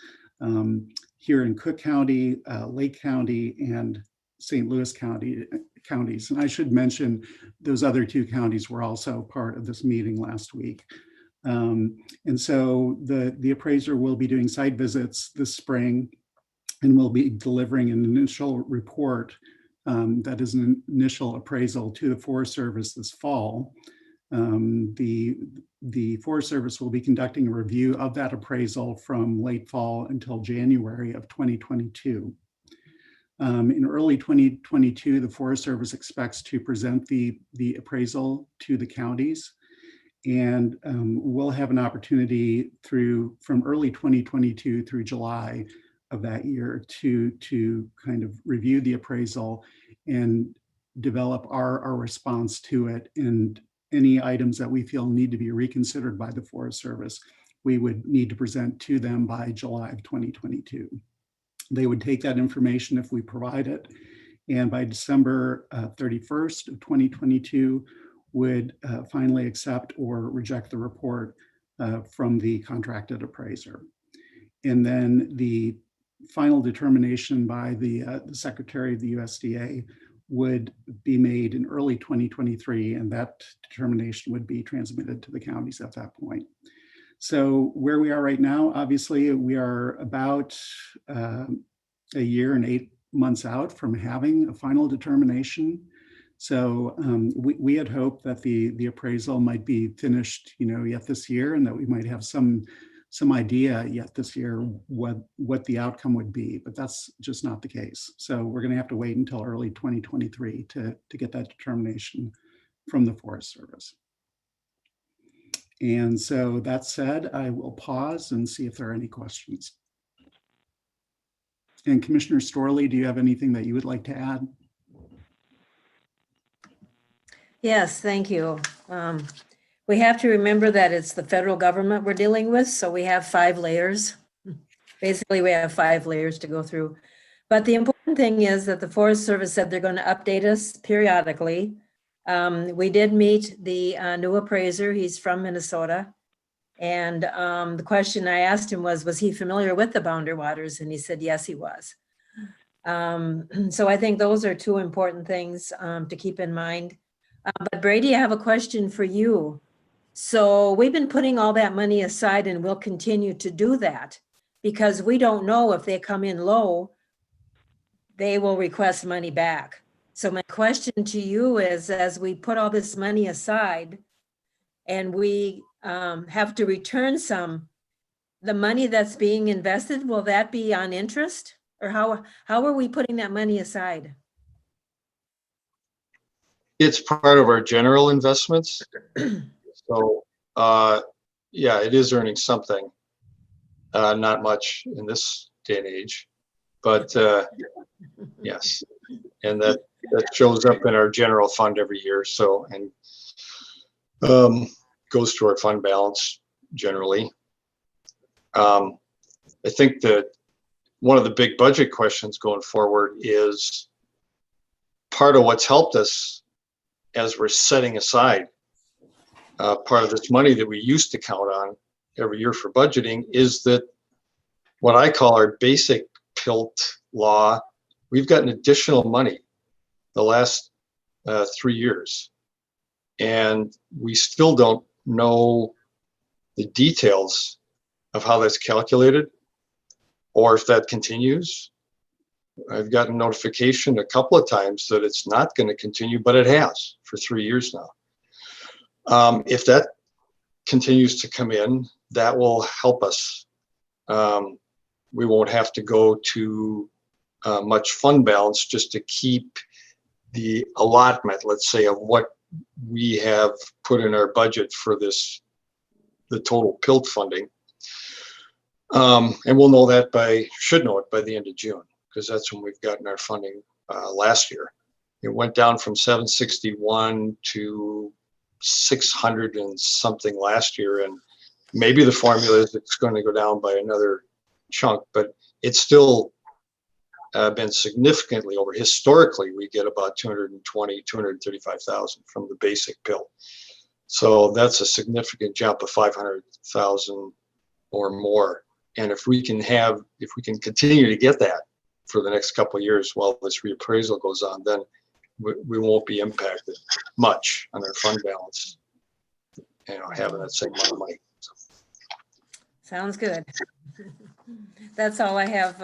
here in Cook County, Lake County, and St. Louis counties. And I should mention those other two counties were also part of this meeting last week. And so the appraiser will be doing site visits this spring, and will be delivering an initial report that is an initial appraisal to the Forest Service this fall. The Forest Service will be conducting a review of that appraisal from late fall until January of 2022. In early 2022, the Forest Service expects to present the appraisal to the counties, and we'll have an opportunity from early 2022 through July of that year to kind of review the appraisal and develop our response to it, and any items that we feel need to be reconsidered by the Forest Service we would need to present to them by July of 2022. They would take that information if we provide it, and by December 31st of 2022, would finally accept or reject the report from the contracted appraiser. And then the final determination by the Secretary of the USDA would be made in early 2023, and that determination would be transmitted to the counties at that point. So where we are right now, obviously, we are about a year and 8 months out from having a final determination. So we had hoped that the appraisal might be finished, yet this year, and that we might have some idea yet this year what the outcome would be, but that's just not the case. So we're going to have to wait until early 2023 to get that determination from the Forest Service. And so that said, I will pause and see if there are any questions. And Commissioner Storley, do you have anything that you would like to add? Yes, thank you. We have to remember that it's the federal government we're dealing with, so we have 5 layers. Basically, we have 5 layers to go through. But the important thing is that the Forest Service said they're going to update us periodically. We did meet the new appraiser. He's from Minnesota. And the question I asked him was he familiar with the Boundary Waters? And he said, yes, he was. So I think those are 2 important things to keep in mind. But Brady, I have a question for you. So we've been putting all that money aside and we'll continue to do that because we don't know if they come in low, they will request money back. So my question to you is, as we put all this money aside and we have to return some, the money that's being invested, will that be on interest? Or how are we putting that money aside? It's part of our general investments. So, yeah, it is earning something. Not much in this day and age, but yes. And that shows up in our general fund every year. So, and goes to our fund balance generally. I think that one of the big budget questions going forward is part of what's helped us as we're setting aside part of this money that we used to count on every year for budgeting is that what I call our basic PILT law, we've gotten additional money the last 3 years. And we still don't know the details of how that's calculated or if that continues. I've gotten notification a couple of times that it's not going to continue, but it has for 3 years now. If that continues to come in, that will help us. We won't have to go to much fund balance just to keep the allotment, let's say, of what we have put in our budget for this, the total PILT funding. And we'll know that should know it by the end of June, because that's when we've gotten our funding last year. It went down from 761 to 600 and something last year, and maybe the formula is it's going to go down by another chunk, but it's still been significantly over. Historically, we get about 220, 235,000 from the basic PILT. So that's a significant jump of 500,000 or more. And if we can continue to get that for the next couple of years while this reappraisal goes on, then we won't be impacted much on our fund balance, having that same amount of money. So. Sounds good. That's all I have,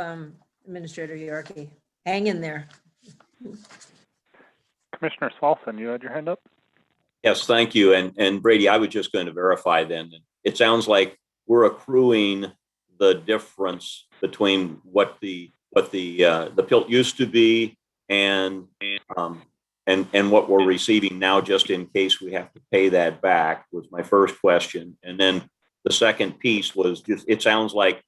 Administrator Yorkie. Hang in there. Commissioner Swanson, you had your hand up? Yes, thank you. And Brady, I was just going to verify then. It sounds like we're accruing the difference between what the PILT used to be and what we're receiving now, just in case we have to pay that back, was my first question. And then the second piece was just, it sounds like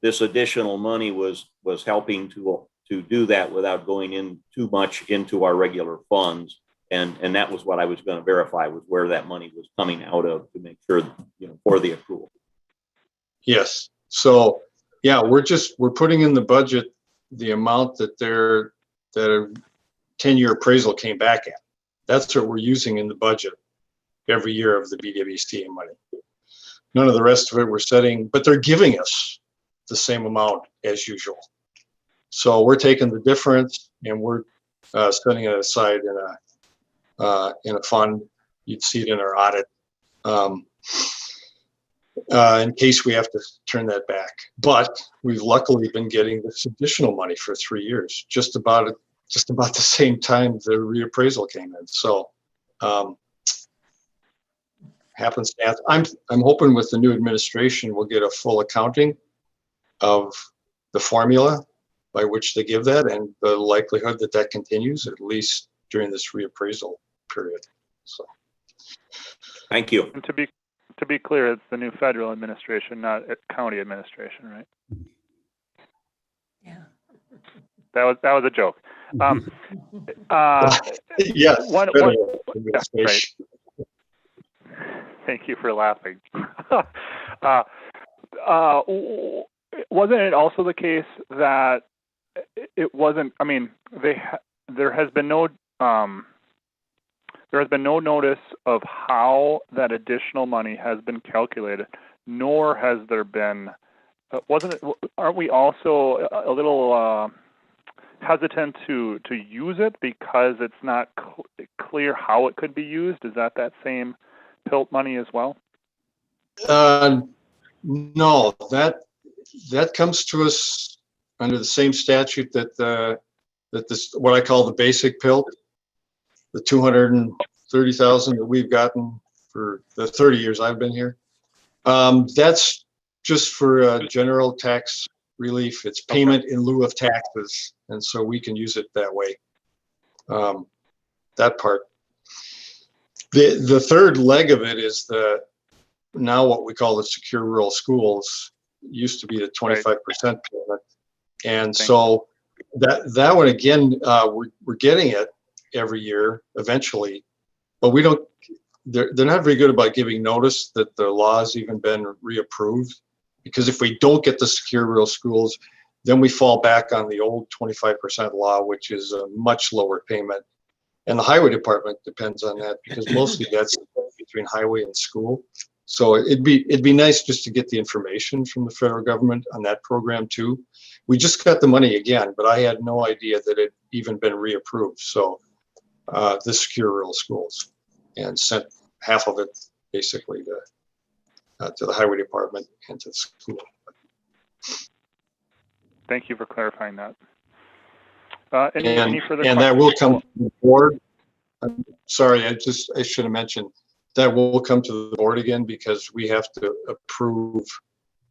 this additional money was helping to do that without going in too much into our regular funds. And that was what I was going to verify, was where that money was coming out of, to make sure, for the accrual. Yes. So, yeah, we're putting in the budget the amount that a 10-year appraisal came back at. That's what we're using in the budget every year of the BWSTA money. None of the rest of it we're setting, but they're giving us the same amount as usual. So we're taking the difference and we're setting it aside in a fund. You'd see it in our audit. In case we have to turn that back. But we've luckily been getting this additional money for 3 years, just about the same time the reappraisal came in. So happenstance. I'm hoping with the new administration we'll get a full accounting of the formula by which they give that and the likelihood that that continues at least during this reappraisal period. So Thank you. And to be clear, it's the new federal administration, not county administration, right? Yeah. That was a joke. yes, yeah, right. Thank you for laughing. Wasn't it also the case that it wasn't? I mean, there has been no notice of how that additional money has been calculated, nor has there been. Aren't we also a little hesitant to use it because it's not clear how it could be used? Is that same PILT money as well? No, that comes to us under the same statute that this what I call the basic PILT, the 230,000 that we've gotten for the 30 years I've been here. That's just for general tax relief. It's payment in lieu of taxes, and so we can use it that way. That part. The third leg of it is now what we call the secure rural schools. It used to be the 25% payment, and so that one again we're getting it every year eventually, but we don't. They're not very good about giving notice that the law has even been reapproved, because if we don't get the secure rural schools, then we fall back on the old 25% law, which is a much lower payment. And the highway department depends on that because mostly that's between highway and school. So it'd be nice just to get the information from the federal government on that program too. We just got the money again, but I had no idea that it even been reapproved. So the secure rural schools, and sent half of it basically to the highway department and to the school. Thank you for clarifying that. Any further and that will come to the board. I'm sorry, I should have mentioned that will come to the board again because we have to approve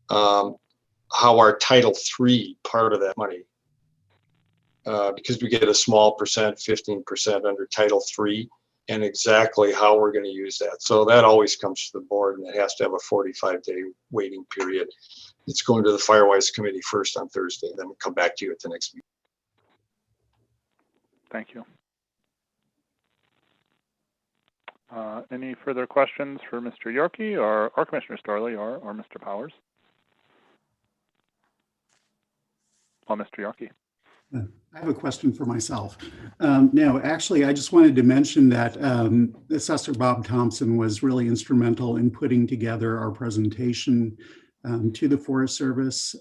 how our Title III part of that money, because we get a small percent, 15% under Title III, and exactly how we're going to use that. So that always comes to the board, and it has to have a 45-day waiting period. It's going to the Firewise Committee first on Thursday, then we'll come back to you at the next meeting. Thank you. Any further questions for Mr. Yorkey or Commissioner Storley or Mr. Powers? Well, Mr. Yorkey. I have a question for myself. No, actually, I just wanted to mention that Assessor Bob Thompson was really instrumental in putting together our presentation to the Forest Service.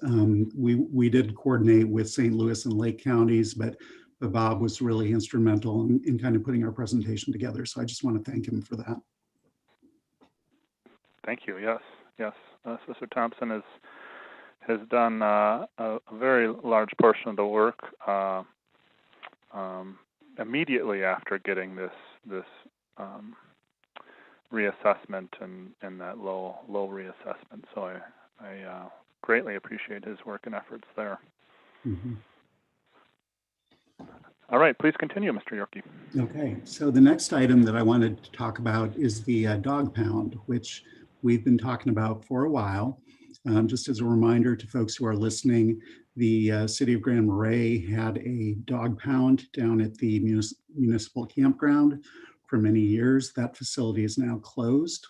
We did coordinate with St. Louis and Lake counties, but Bob was really instrumental in kind of putting our presentation together. So I just want to thank him for that. Thank you. Yes, yes. Assessor Thompson has done a very large portion of the work immediately after getting this reassessment and that low reassessment. So I greatly appreciate his work and efforts there. Mm-hmm. All right, please continue, Mr. Yorkey. Okay, so the next item that I wanted to talk about is the dog pound, which we've been talking about for a while. Just as a reminder to folks who are listening, the city of Grand Marais had a dog pound down at the municipal campground for many years. That facility is now closed.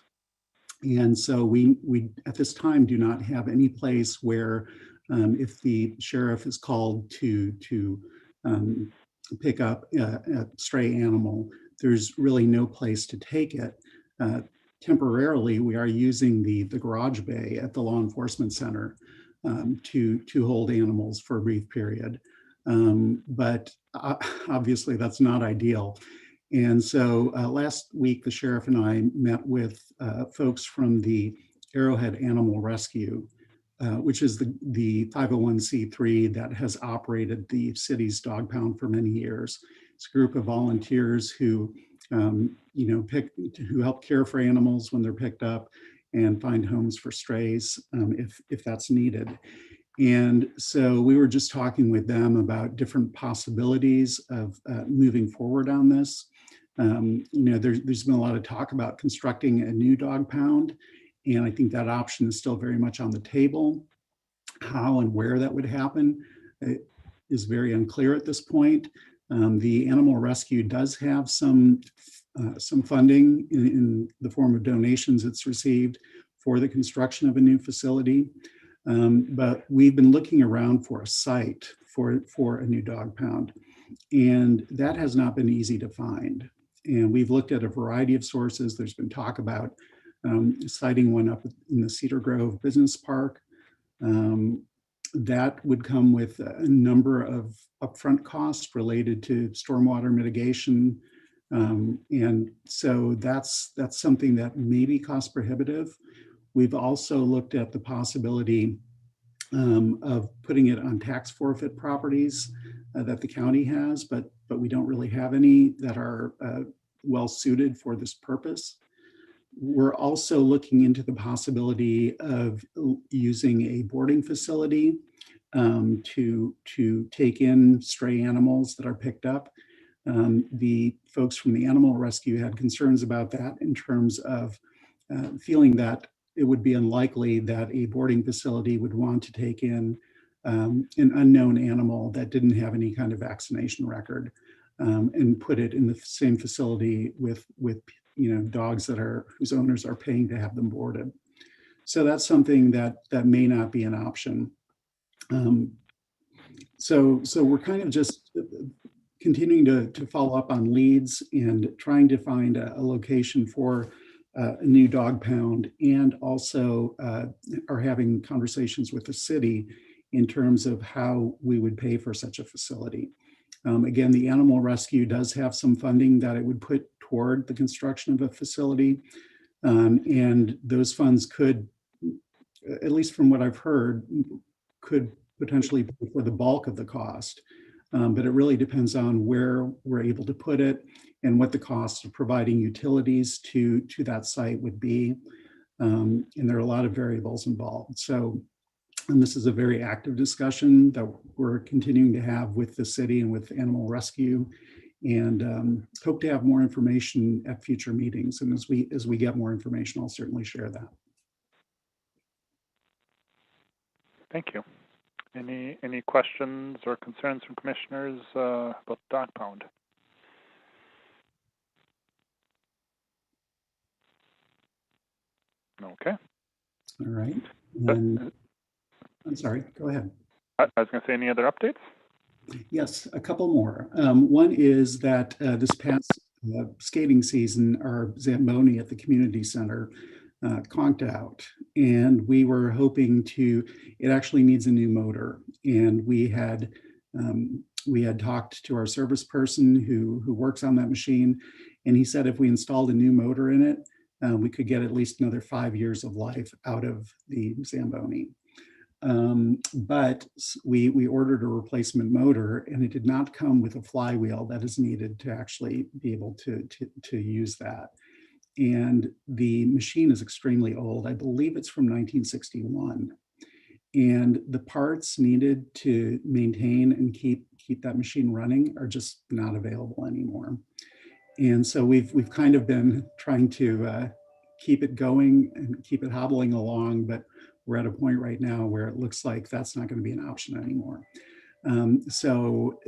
And so we at this time do not have any place where if the sheriff is called to pick up a stray animal, there's really no place to take it. Temporarily, we are using the garage bay at the law enforcement center to hold animals for a brief period. But obviously that's not ideal. And so last week, the sheriff and I met with folks from the Arrowhead Animal Rescue, which is the 501c3 that has operated the city's dog pound for many years. It's a group of volunteers who, who help care for animals when they're picked up and find homes for strays if that's needed. And so we were just talking with them about different possibilities of moving forward on this. There's been a lot of talk about constructing a new dog pound, and I think that option is still very much on the table. How and where that would happen is very unclear at this point. The Animal Rescue does have some funding in the form of donations it's received for the construction of a new facility. But we've been looking around for a site for a new dog pound, and that has not been easy to find. And we've looked at a variety of sources. There's been talk about siting one up in the Cedar Grove Business Park. That would come with a number of upfront costs related to stormwater mitigation. And so that's something that may be cost prohibitive. We've also looked at the possibility of putting it on tax forfeit properties that the county has, but we don't really have any that are well suited for this purpose. We're also looking into the possibility of using a boarding facility to take in stray animals that are picked up. The folks from the Animal Rescue had concerns about that in terms of feeling that it would be unlikely that a boarding facility would want to take in an unknown animal that didn't have any kind of vaccination record and put it in the same facility with dogs whose owners are paying to have them boarded. So that's something that may not be an option. So we're kind of just continuing to follow up on leads and trying to find a location for a new dog pound, and also are having conversations with the city in terms of how we would pay for such a facility. Again, the Animal Rescue does have some funding that it would put toward the construction of a facility. And those funds could, at least from what I've heard, could potentially pay for the bulk of the cost. But it really depends on where we're able to put it and what the cost of providing utilities to that site would be. And there are a lot of variables involved. And this is a very active discussion that we're continuing to have with the city and with Animal Rescue, and hope to have more information at future meetings. And as we get more information, I'll certainly share that. Thank you. Any questions or concerns from commissioners about dog pound? Okay. All right. And I'm sorry, go ahead. I was going to say, any other updates? Yes, a couple more. One is that this past skating season, our Zamboni at the community center conked out, and we were hoping it actually needs a new motor. And we had talked to our service person who works on that machine, and he said if we installed a new motor in it, we could get at least another 5 years of life out of the Zamboni. But we ordered a replacement motor, and it did not come with a flywheel that is needed to actually be able to use that. And the machine is extremely old. I believe it's from 1961. And the parts needed to maintain and keep that machine running are just not available anymore. And so we've kind of been trying to keep it going and keep it hobbling along, but we're at a point right now where it looks like that's not going to be an option anymore. So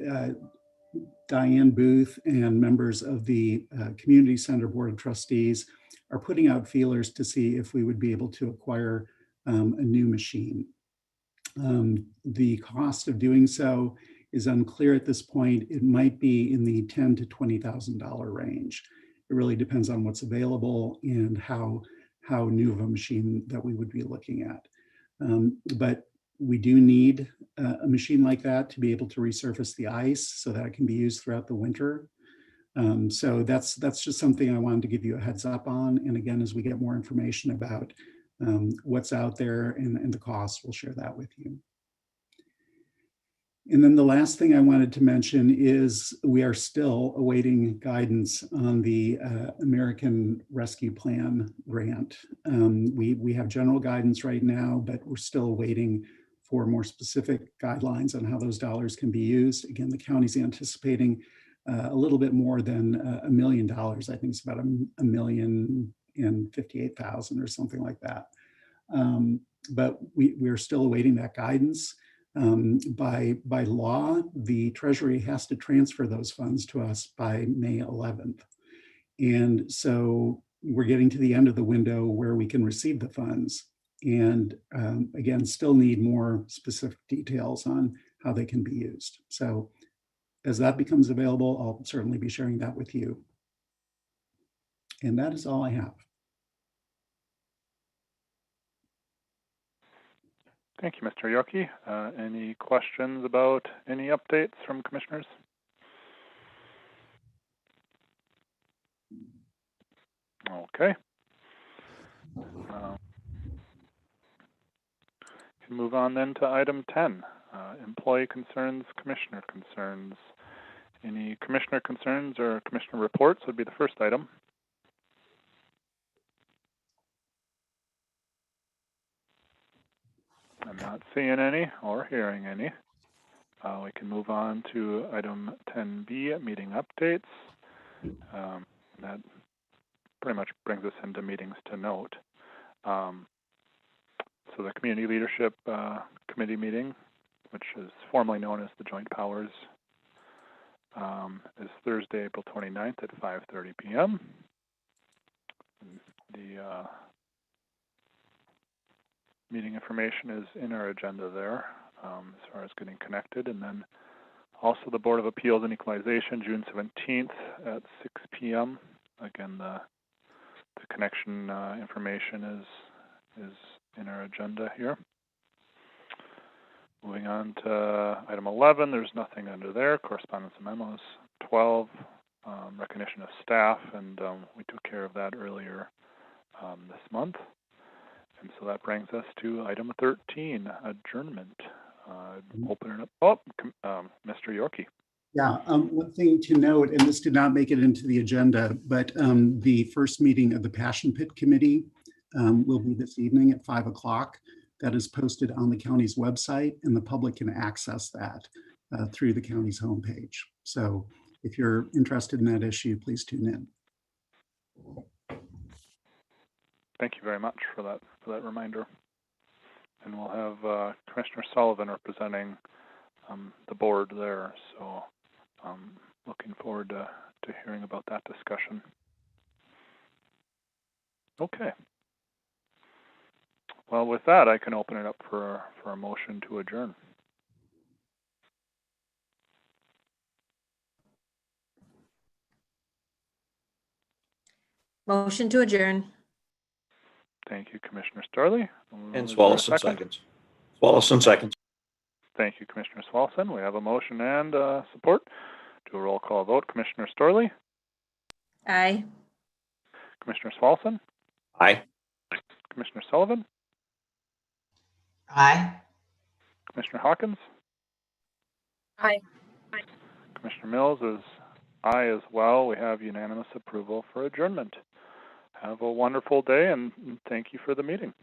Diane Booth and members of the Community Center Board of Trustees are putting out feelers to see if we would be able to acquire a new machine. The cost of doing so is unclear at this point. It might be in the $10,000 to $20,000 range. It really depends on what's available and how new of a machine that we would be looking at. But we do need a machine like that to be able to resurface the ice so that it can be used throughout the winter. So that's just something I wanted to give you a heads up on. And again, as we get more information about what's out there and the costs, we'll share that with you. And then the last thing I wanted to mention is we are still awaiting guidance on the American Rescue Plan grant. We have general guidance right now, but we're still waiting for more specific guidelines on how those dollars can be used. Again, the county's anticipating a little bit more than $1 million. I think it's about $1,058,000 or something like that. But we're still awaiting that guidance. By law, the Treasury has to transfer those funds to us by May 11th. And so we're getting to the end of the window where we can receive the funds. And again, still need more specific details on how they can be used. So as that becomes available, I'll certainly be sharing that with you. And that is all I have. Thank you, Mr. Yorkie. Any questions about any updates from commissioners? Okay. Can move on then to item 10, employee concerns, commissioner concerns. Any commissioner concerns or commissioner reports would be the first item. I'm not seeing any or hearing any. We can move on to item 10B, meeting updates. That pretty much brings us into meetings to note. So the Community Leadership Committee meeting, which is formerly known as the Joint Powers, is Thursday, April 29th at 5:30 p.m. The meeting information is in our agenda there as far as getting connected. And then also the Board of Appeals and Equalization, June 17th at 6 p.m. Again, the connection information is in our agenda here. Moving on to item 11, there's nothing under there. Correspondence and memos. 12, recognition of staff, and we took care of that earlier this month. And so that brings us to item 13, adjournment. Open it up. Oh, Mr. Yorkie. Yeah, one thing to note, and this did not make it into the agenda, but the first meeting of the Passion Pit Committee will be this evening at 5 o'clock. That is posted on the county's website, and the public can access that through the county's homepage. So if you're interested in that issue, please tune in. Thank you very much for that reminder. And we'll have Commissioner Sullivan representing the board there. So looking forward to hearing about that discussion. Okay. Well, with that, I can open it up for a motion to adjourn. Motion to adjourn. Thank you, Commissioner Starley. And Is there a Swallowson seconds. Swallowson seconds. Thank you, Commissioner Swallowson. We have a motion and support. Do a roll call vote. Commissioner Starley? Aye. Commissioner Swallowson? Aye. Commissioner Sullivan? Aye. Commissioner Hawkins? Aye. Commissioner Mills is aye as well. We have unanimous approval for adjournment. Have a wonderful day, and thank you for the meeting.